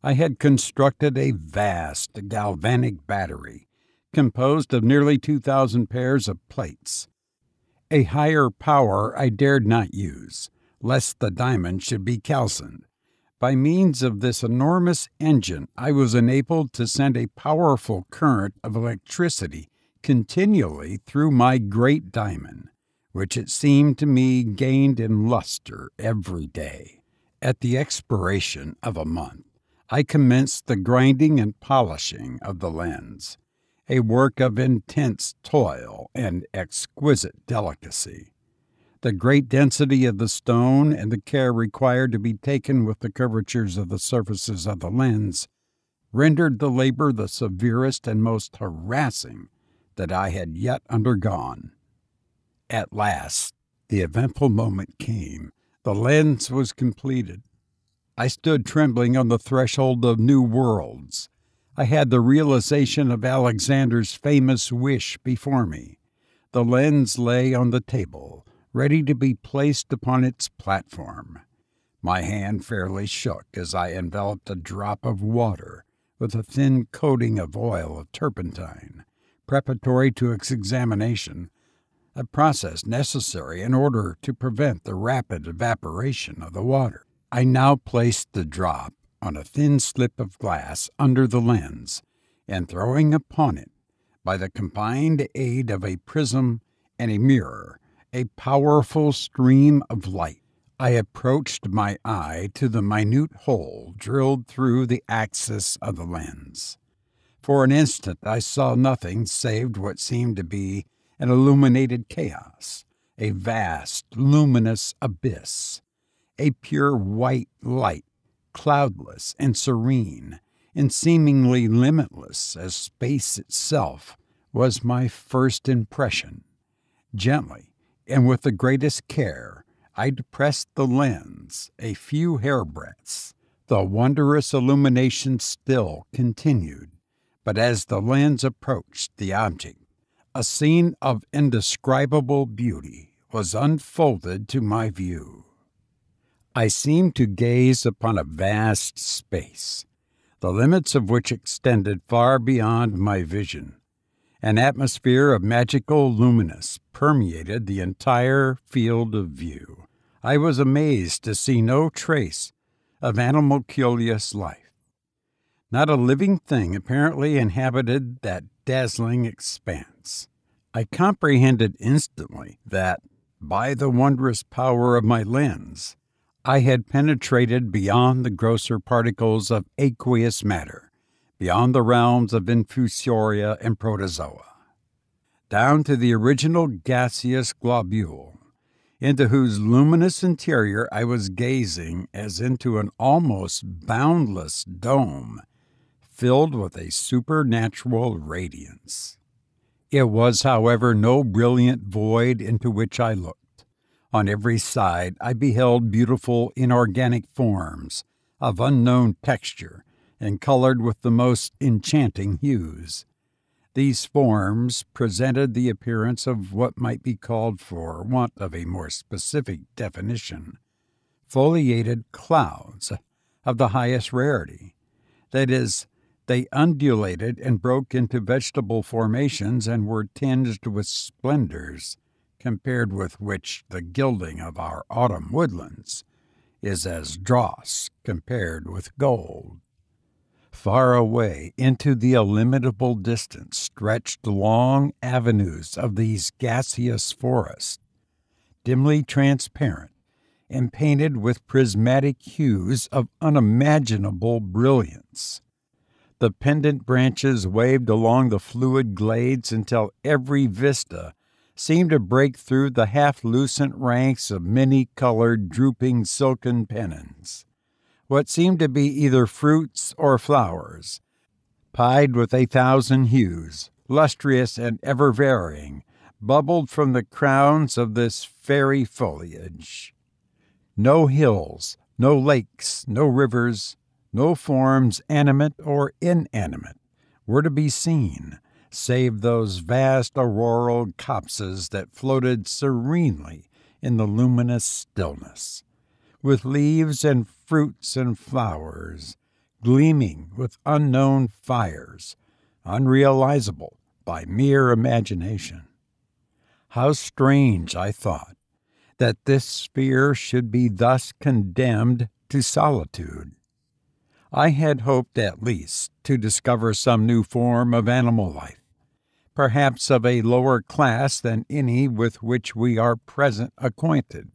S1: I had constructed a vast galvanic battery, composed of nearly 2,000 pairs of plates. A higher power I dared not use, lest the diamond should be calcined. By means of this enormous engine, I was enabled to send a powerful current of electricity continually through my great diamond, which it seemed to me gained in luster every day. At the expiration of a month, I commenced the grinding and polishing of the lens, a work of intense toil and exquisite delicacy. The great density of the stone and the care required to be taken with the curvatures of the surfaces of the lens rendered the labor the severest and most harassing that I had yet undergone. At last, the eventful moment came. The lens was completed. I stood trembling on the threshold of new worlds. I had the realization of Alexander's famous wish before me. The lens lay on the table, ready to be placed upon its platform. My hand fairly shook as I enveloped a drop of water with a thin coating of oil of turpentine, preparatory to its examination, a process necessary in order to prevent the rapid evaporation of the water. I now placed the drop on a thin slip of glass under the lens, and throwing upon it, by the combined aid of a prism and a mirror, a powerful stream of light, I approached my eye to the minute hole drilled through the axis of the lens. For an instant I saw nothing save what seemed to be an illuminated chaos, a vast, luminous abyss, a pure white light, cloudless and serene, and seemingly limitless as space itself, was my first impression. Gently, and with the greatest care, I depressed the lens a few hairbreadths. The wondrous illumination still continued, but as the lens approached the object, a scene of indescribable beauty was unfolded to my view. I seemed to gaze upon a vast space, the limits of which extended far beyond my vision. An atmosphere of magical luminous permeated the entire field of view. I was amazed to see no trace of animalculous life. Not a living thing apparently inhabited that dazzling expanse. I comprehended instantly that, by the wondrous power of my lens, I had penetrated beyond the grosser particles of aqueous matter, beyond the realms of infusoria and protozoa, down to the original gaseous globule, into whose luminous interior I was gazing as into an almost boundless dome, filled with a supernatural radiance. It was, however, no brilliant void into which I looked. On every side I beheld beautiful inorganic forms of unknown texture and colored with the most enchanting hues. These forms presented the appearance of what might be called, for want of a more specific definition, foliated clouds of the highest rarity. That is, they undulated and broke into vegetable formations and were tinged with splendors, compared with which the gilding of our autumn woodlands is as dross compared with gold. Far away into the illimitable distance stretched long avenues of these gaseous forests, dimly transparent, and painted with prismatic hues of unimaginable brilliance. The pendant branches waved along the fluid glades until every vista seemed to break through the half-lucent ranks of many-colored, drooping silken pennons. What seemed to be either fruits or flowers, pied with 1,000 hues, lustrous and ever-varying, bubbled from the crowns of this fairy foliage. No hills, no lakes, no rivers, no forms, animate or inanimate, were to be seen, save those vast auroral copses that floated serenely in the luminous stillness, with leaves and fruits and flowers gleaming with unknown fires, unrealizable by mere imagination. How strange, I thought, that this sphere should be thus condemned to solitude. I had hoped at least to discover some new form of animal life, perhaps of a lower class than any with which we are present acquainted,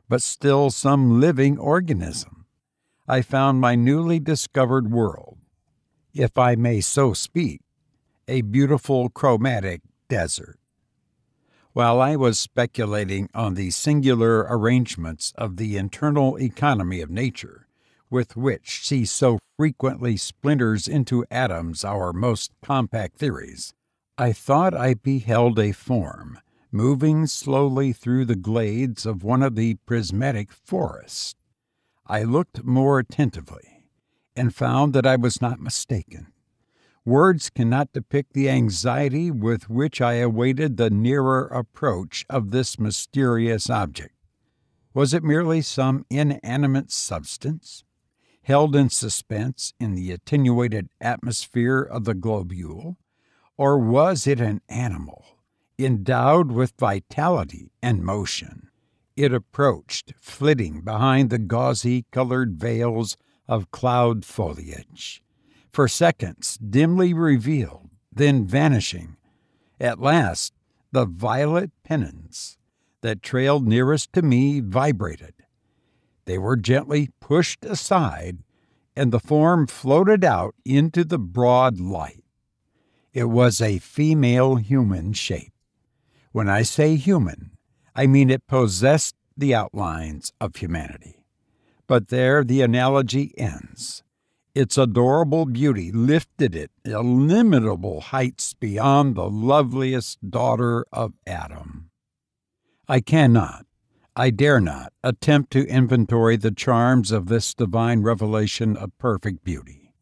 S1: but still some living organism. I found my newly discovered world, if I may so speak, a beautiful chromatic desert. While I was speculating on the singular arrangements of the internal economy of nature, with which she so frequently splinters into atoms our most compact theories, I thought I beheld a form moving slowly through the glades of one of the prismatic forests. I looked more attentively, and found that I was not mistaken. Words cannot depict the anxiety with which I awaited the nearer approach of this mysterious object. Was it merely some inanimate substance, held in suspense in the attenuated atmosphere of the globule, or was it an animal, endowed with vitality and motion? It approached, flitting behind the gauzy-colored veils of cloud foliage, for seconds dimly revealed, then vanishing. At last, the violet pennons that trailed nearest to me vibrated. They were gently pushed aside, and the form floated out into the broad light. It was a female human shape. When I say human, I mean it possessed the outlines of humanity. But there the analogy ends. Its adorable beauty lifted it illimitable heights beyond the loveliest daughter of Adam. I dare not, attempt to inventory the charms of this divine revelation of perfect beauty.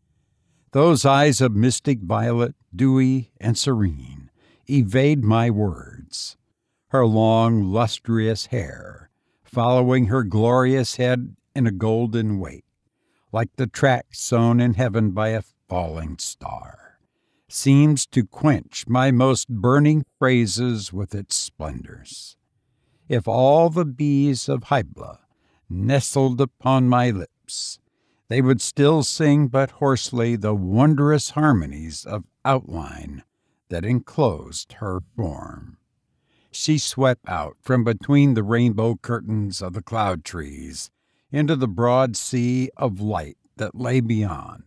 S1: Those eyes of mystic violet, dewy and serene, evade my words. Her long, lustrous hair, following her glorious head in a golden wake, like the track sown in heaven by a falling star, seems to quench my most burning phrases with its splendors. If all the bees of Hybla nestled upon my lips, they would still sing but hoarsely the wondrous harmonies of outline that enclosed her form. She swept out from between the rainbow curtains of the cloud trees into the broad sea of light that lay beyond.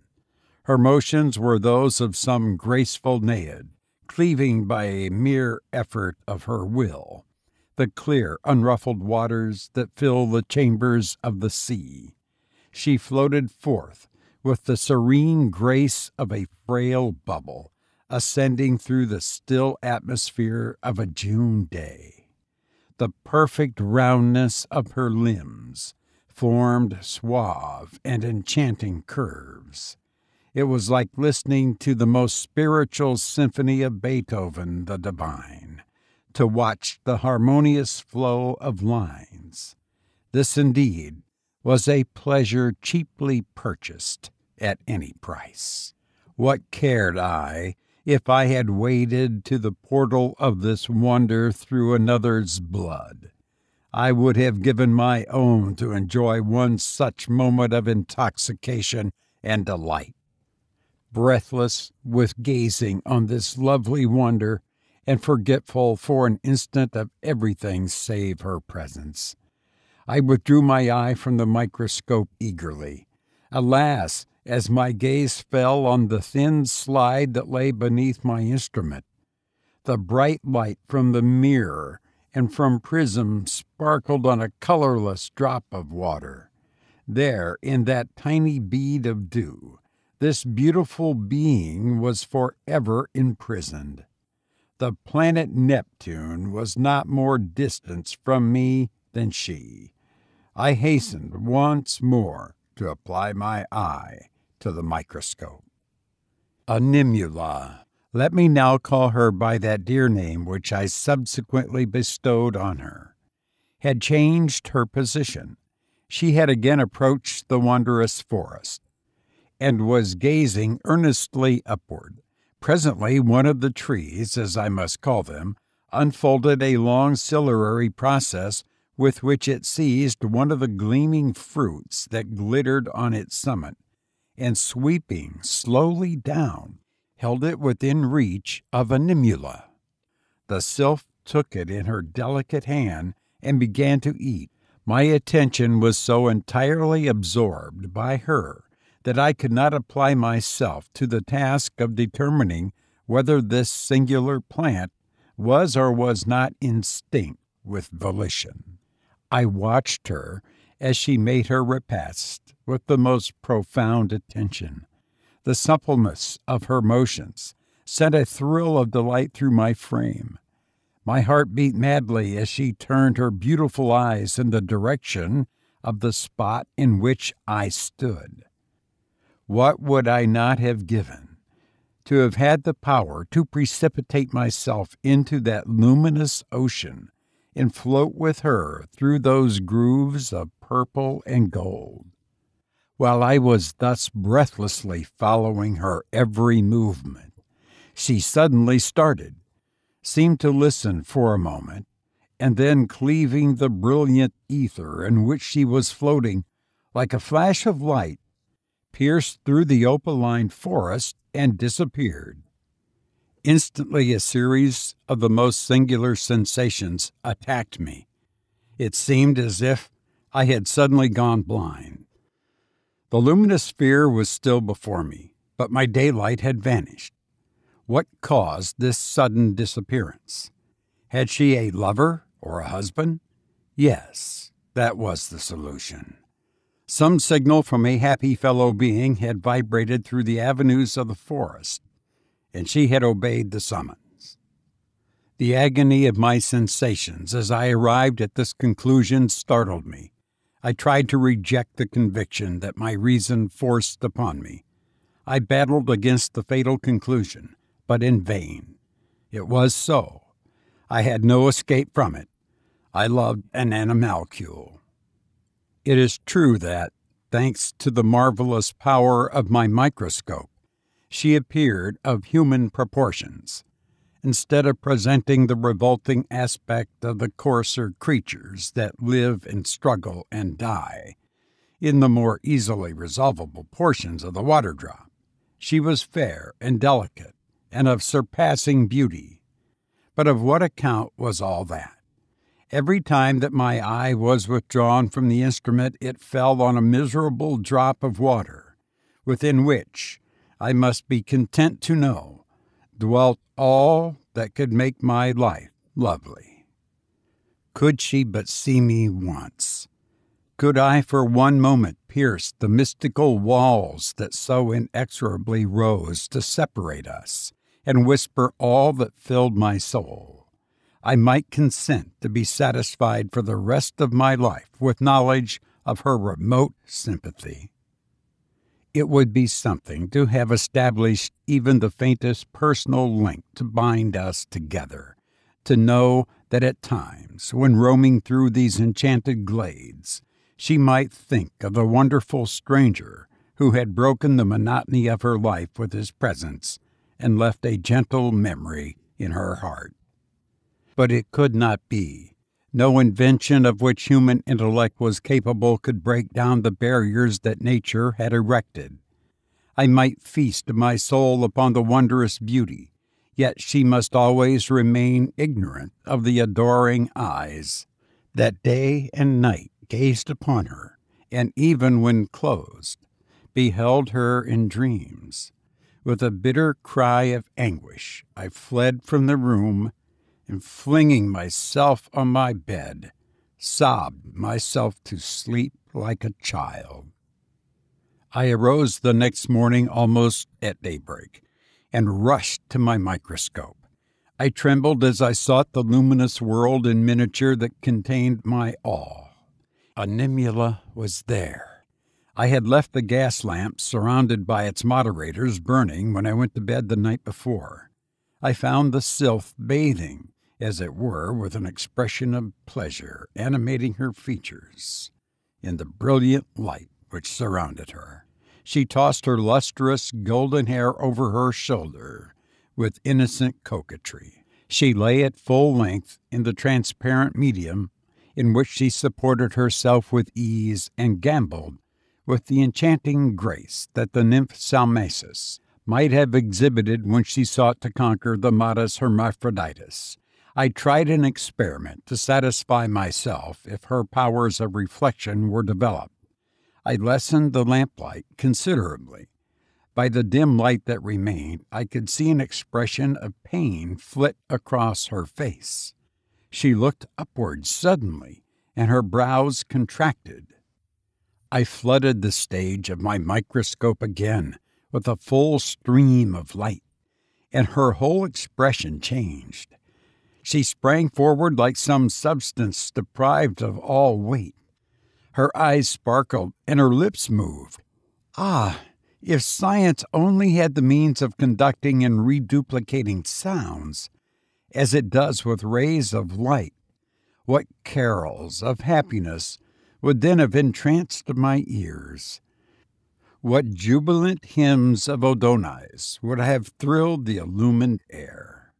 S1: Her motions were those of some graceful Naiad, cleaving by a mere effort of her will the clear, unruffled waters that fill the chambers of the sea. She floated forth with the serene grace of a frail bubble, ascending through the still atmosphere of a June day. The perfect roundness of her limbs formed suave and enchanting curves. It was like listening to the most spiritual symphony of Beethoven the Divine, to watch the harmonious flow of lines. This indeed was a pleasure cheaply purchased at any price. What cared I if I had waded to the portal of this wonder through another's blood? I would have given my own to enjoy one such moment of intoxication and delight. Breathless with gazing on this lovely wonder, and forgetful for an instant of everything save her presence. I withdrew my eye from the microscope eagerly. Alas, as my gaze fell on the thin slide that lay beneath my instrument, the bright light from the mirror and from prism sparkled on a colorless drop of water. There, in that tiny bead of dew, this beautiful being was forever imprisoned. The planet Neptune was not more distant from me than she. I hastened once more to apply my eye to the microscope. Animula. Let me now call her by that dear name which I subsequently bestowed on her, had changed her position. She had again approached the wondrous forest, and was gazing earnestly upward. Presently one of the trees, as I must call them, unfolded a long ciliary process with which it seized one of the gleaming fruits that glittered on its summit, and sweeping slowly down, held it within reach of Animula. The sylph took it in her delicate hand and began to eat. My attention was so entirely absorbed by her that I could not apply myself to the task of determining whether this singular plant was or was not instinct with volition. I watched her as she made her repast with the most profound attention. The suppleness of her motions sent a thrill of delight through my frame. My heart beat madly as she turned her beautiful eyes in the direction of the spot in which I stood. What would I not have given to have had the power to precipitate myself into that luminous ocean and float with her through those grooves of purple and gold? While I was thus breathlessly following her every movement, she suddenly started, seemed to listen for a moment, and then, cleaving the brilliant ether in which she was floating, like a flash of light, pierced through the opaline forest and disappeared. Instantly a series of the most singular sensations attacked me. It seemed as if I had suddenly gone blind. The luminous sphere was still before me, but my daylight had vanished. What caused this sudden disappearance? Had she a lover or a husband? Yes, that was the solution. Some signal from a happy fellow being had vibrated through the avenues of the forest, and she had obeyed the summons. The agony of my sensations as I arrived at this conclusion startled me. I tried to reject the conviction that my reason forced upon me. I battled against the fatal conclusion, but in vain. It was so. I had no escape from it. I loved an animalcule. It is true that, thanks to the marvelous power of my microscope, she appeared of human proportions, instead of presenting the revolting aspect of the coarser creatures that live and struggle and die in the more easily resolvable portions of the water drop. She was fair and delicate and of surpassing beauty. But of what account was all that? Every time that my eye was withdrawn from the instrument, it fell on a miserable drop of water, within which, I must be content to know, dwelt all that could make my life lovely. Could she but see me once, could I for one moment pierce the mystical walls that so inexorably rose to separate us, and whisper all that filled my soul, I might consent to be satisfied for the rest of my life with knowledge of her remote sympathy. It would be something to have established even the faintest personal link to bind us together, to know that at times, when roaming through these enchanted glades, she might think of the wonderful stranger who had broken the monotony of her life with his presence and left a gentle memory in her heart. But it could not be. No invention of which human intellect was capable could break down the barriers that nature had erected. I might feast my soul upon the wondrous beauty, Yet she must always remain ignorant of the adoring eyes that day and night gazed upon her, and even when closed, beheld her in dreams. With a bitter cry of anguish, I fled from the room, and flinging myself on my bed, sobbed myself to sleep like a child. I arose the next morning almost at daybreak, and rushed to my microscope. I trembled as I sought the luminous world in miniature that contained my all. A nimula was there. I had left the gas lamp surrounded by its moderators burning when I went to bed the night before. I found the sylph bathing, as it were, with an expression of pleasure animating her features in the brilliant light which surrounded her. She tossed her lustrous golden hair over her shoulder with innocent coquetry. She lay at full length in the transparent medium in which she supported herself with ease and gamboled with the enchanting grace that the nymph Salmacis might have exhibited when she sought to conquer the modest Hermaphroditus. I tried an experiment to satisfy myself if her powers of reflection were developed. I lessened the lamplight considerably. By the dim light that remained, I could see an expression of pain flit across her face. She looked upward suddenly, and her brows contracted. I flooded the stage of my microscope again with a full stream of light, and her whole expression changed. She sprang forward like some substance deprived of all weight. Her eyes sparkled, and her lips moved. Ah, if science only had the means of conducting and reduplicating sounds, as it does with rays of light, what carols of happiness would then have entranced my ears! What jubilant hymns of Adonis would have thrilled the illumined air!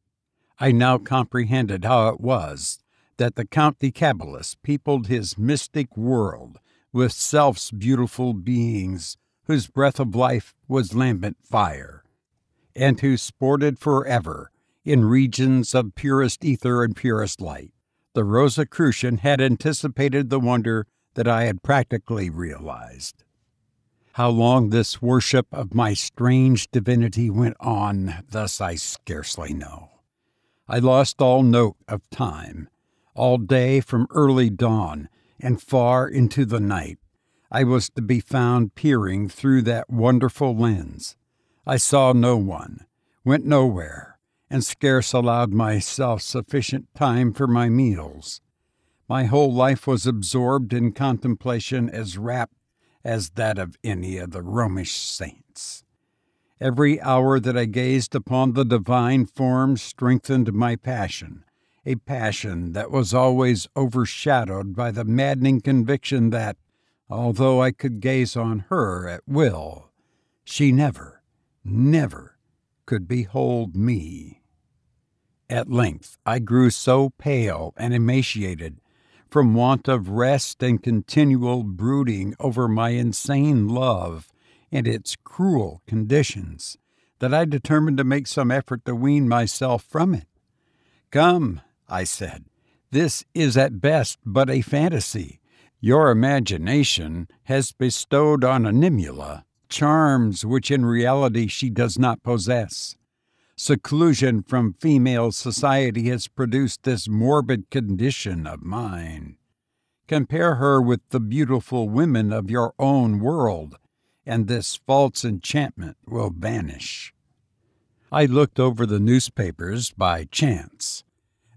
S1: I now comprehended how it was that the Count de Cabalus peopled his mystic world with self's beautiful beings whose breath of life was lambent fire, and who sported forever in regions of purest ether and purest light. The Rosicrucian had anticipated the wonder that I had practically realized. How long this worship of my strange divinity went on thus I scarcely know. I lost all note of time. All day from early dawn and far into the night, I was to be found peering through that wonderful lens. I saw no one, went nowhere, and scarce allowed myself sufficient time for my meals. My whole life was absorbed in contemplation as rapt as that of any of the Romish saints. Every hour that I gazed upon the divine form strengthened my passion, a passion that was always overshadowed by the maddening conviction that, although I could gaze on her at will, she never, never could behold me. At length I grew so pale and emaciated from want of rest and continual brooding over my insane love and its cruel conditions, that I determined to make some effort to wean myself from it. "Come," I said, "this is at best but a fantasy. Your imagination has bestowed on Animula charms which in reality she does not possess. Seclusion from female society has produced this morbid condition of mine. Compare her with the beautiful women of your own world, and this false enchantment will vanish." I looked over the newspapers by chance.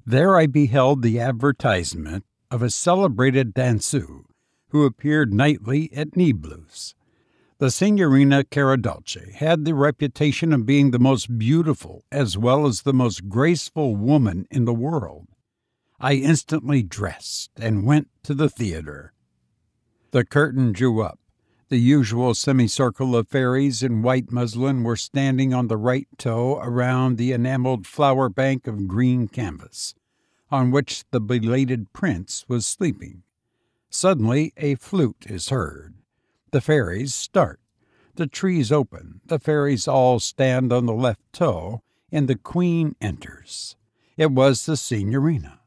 S1: There I beheld the advertisement of a celebrated danseuse who appeared nightly at Niblus. The Signorina Caradolce had the reputation of being the most beautiful as well as the most graceful woman in the world. I instantly dressed and went to the theater. The curtain drew up. The usual semicircle of fairies in white muslin were standing on the right toe around the enameled flower bank of green canvas, on which the belated prince was sleeping. Suddenly a flute is heard. The fairies start. The trees open. The fairies all stand on the left toe, and the queen enters. It was the signorina.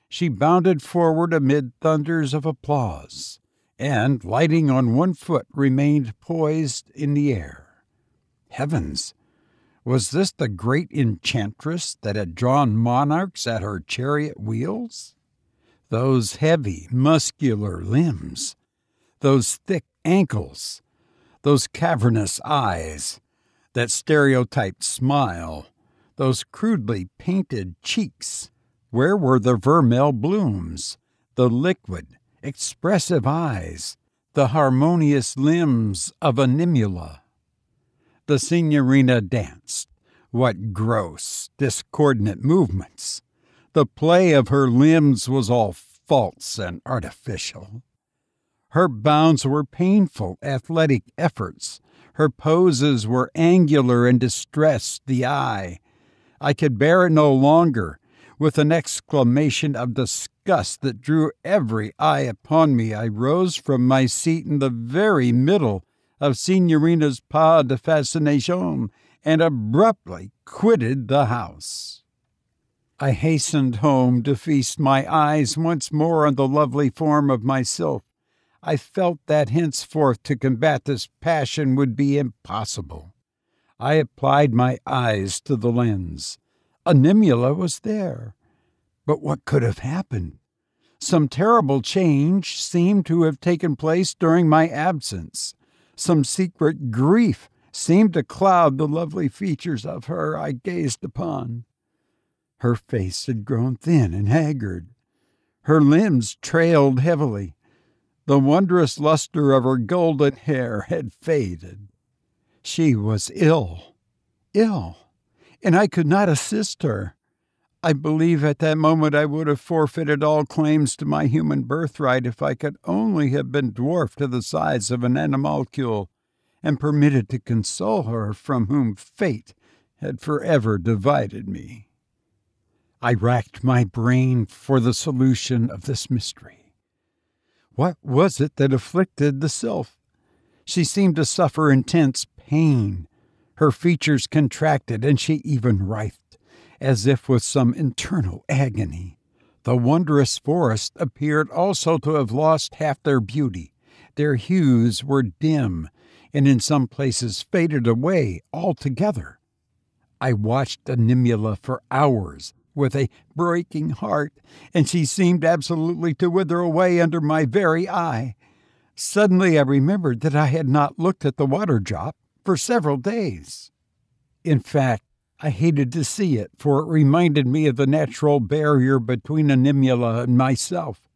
S1: She bounded forward amid thunders of applause, and, lighting on one foot, remained poised in the air. Heavens! Was this the great enchantress that had drawn monarchs at her chariot wheels? Those heavy, muscular limbs, those thick ankles, those cavernous eyes, that stereotyped smile, those crudely painted cheeks. Where were the vermeil blooms, the liquid, expressive eyes, the harmonious limbs of a Nimula? The signorina danced. What gross, discordant movements! The play of her limbs was all false and artificial. Her bounds were painful, athletic efforts. Her poses were angular and distressed the eye. I could bear it no longer. With an exclamation of disgust that drew every eye upon me, I rose from my seat in the very middle of Signorina's pas de fascination and abruptly quitted the house. I hastened home to feast my eyes once more on the lovely form of my sylph. I felt that henceforth to combat this passion would be impossible. I applied my eyes to the lens. A Nimula was there. But what could have happened? Some terrible change seemed to have taken place during my absence. Some secret grief seemed to cloud the lovely features of her I gazed upon. Her face had grown thin and haggard. Her limbs trailed heavily. The wondrous luster of her golden hair had faded. She was ill, and I could not assist her. I believe at that moment I would have forfeited all claims to my human birthright if I could only have been dwarfed to the size of an animalcule and permitted to console her from whom fate had forever divided me. I racked my brain for the solution of this mystery. What was it that afflicted the sylph? She seemed to suffer intense pain. Her features contracted, and she even writhed, as if with some internal agony. The wondrous forest appeared also to have lost half their beauty. Their hues were dim, and in some places faded away altogether. I watched Animula for hours with a breaking heart, and she seemed absolutely to wither away under my very eye. Suddenly I remembered that I had not looked at the water drop for several days. In fact, I hated to see it, for it reminded me of the natural barrier between Animula and myself.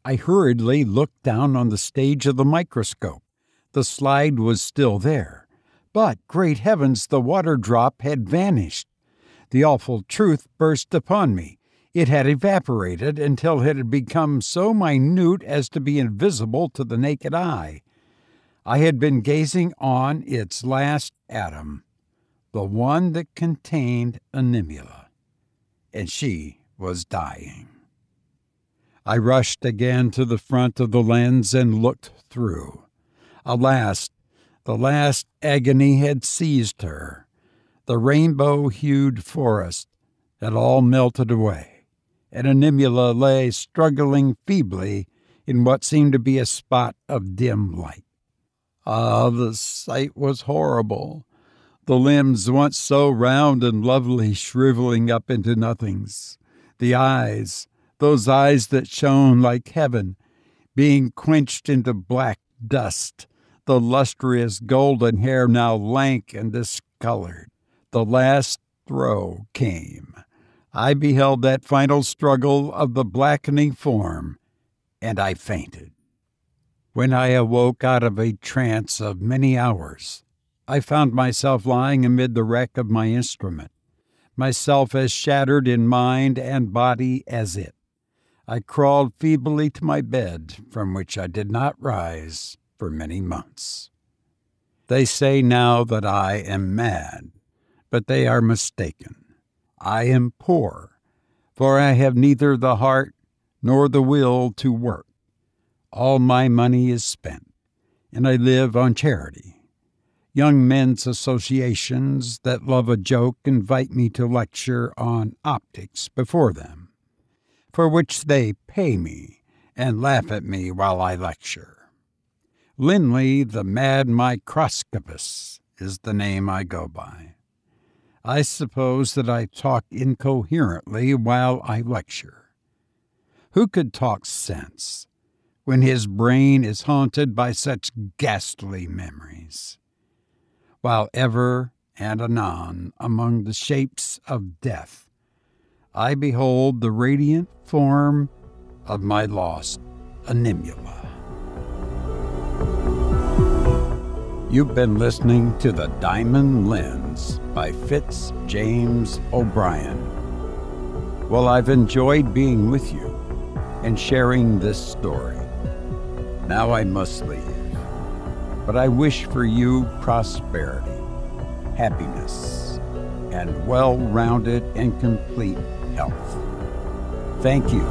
S1: I hurriedly looked down on the stage of the microscope. The slide was still there, but, great heavens, the water drop had vanished. The awful truth burst upon me. It had evaporated until it had become so minute as to be invisible to the naked eye. I had been gazing on its last atom, the one that contained Animula, and she was dying. I rushed again to the front of the lens and looked through. Alas, the last agony had seized her. The rainbow-hued forest had all melted away, and Animula lay struggling feebly in what seemed to be a spot of dim light. Ah, the sight was horrible. The limbs, once so round and lovely, shriveling up into nothings. The eyes, those eyes that shone like heaven, being quenched into black dust. The lustrous golden hair now lank and discolored. The last throe came. I beheld that final struggle of the blackening form, and I fainted. When I awoke out of a trance of many hours, I found myself lying amid the wreck of my instrument, myself as shattered in mind and body as it. I crawled feebly to my bed, from which I did not rise for many months. They say now that I am mad, but they are mistaken. I am poor, for I have neither the heart nor the will to work. All my money is spent, and I live on charity. Young men's associations that love a joke invite me to lecture on optics before them, for which they pay me and laugh at me while I lecture. Linley, the mad microscopist, is the name I go by. I suppose that I talk incoherently while I lecture. Who could talk sense when his brain is haunted by such ghastly memories? While ever and anon among the shapes of death, I behold the radiant form of my lost animula. You've been listening to The Diamond Lens by Fitz James O'Brien. Well, I've enjoyed being with you and sharing this story. Now I must leave, but I wish for you prosperity, happiness, and well-rounded and complete health. Thank you.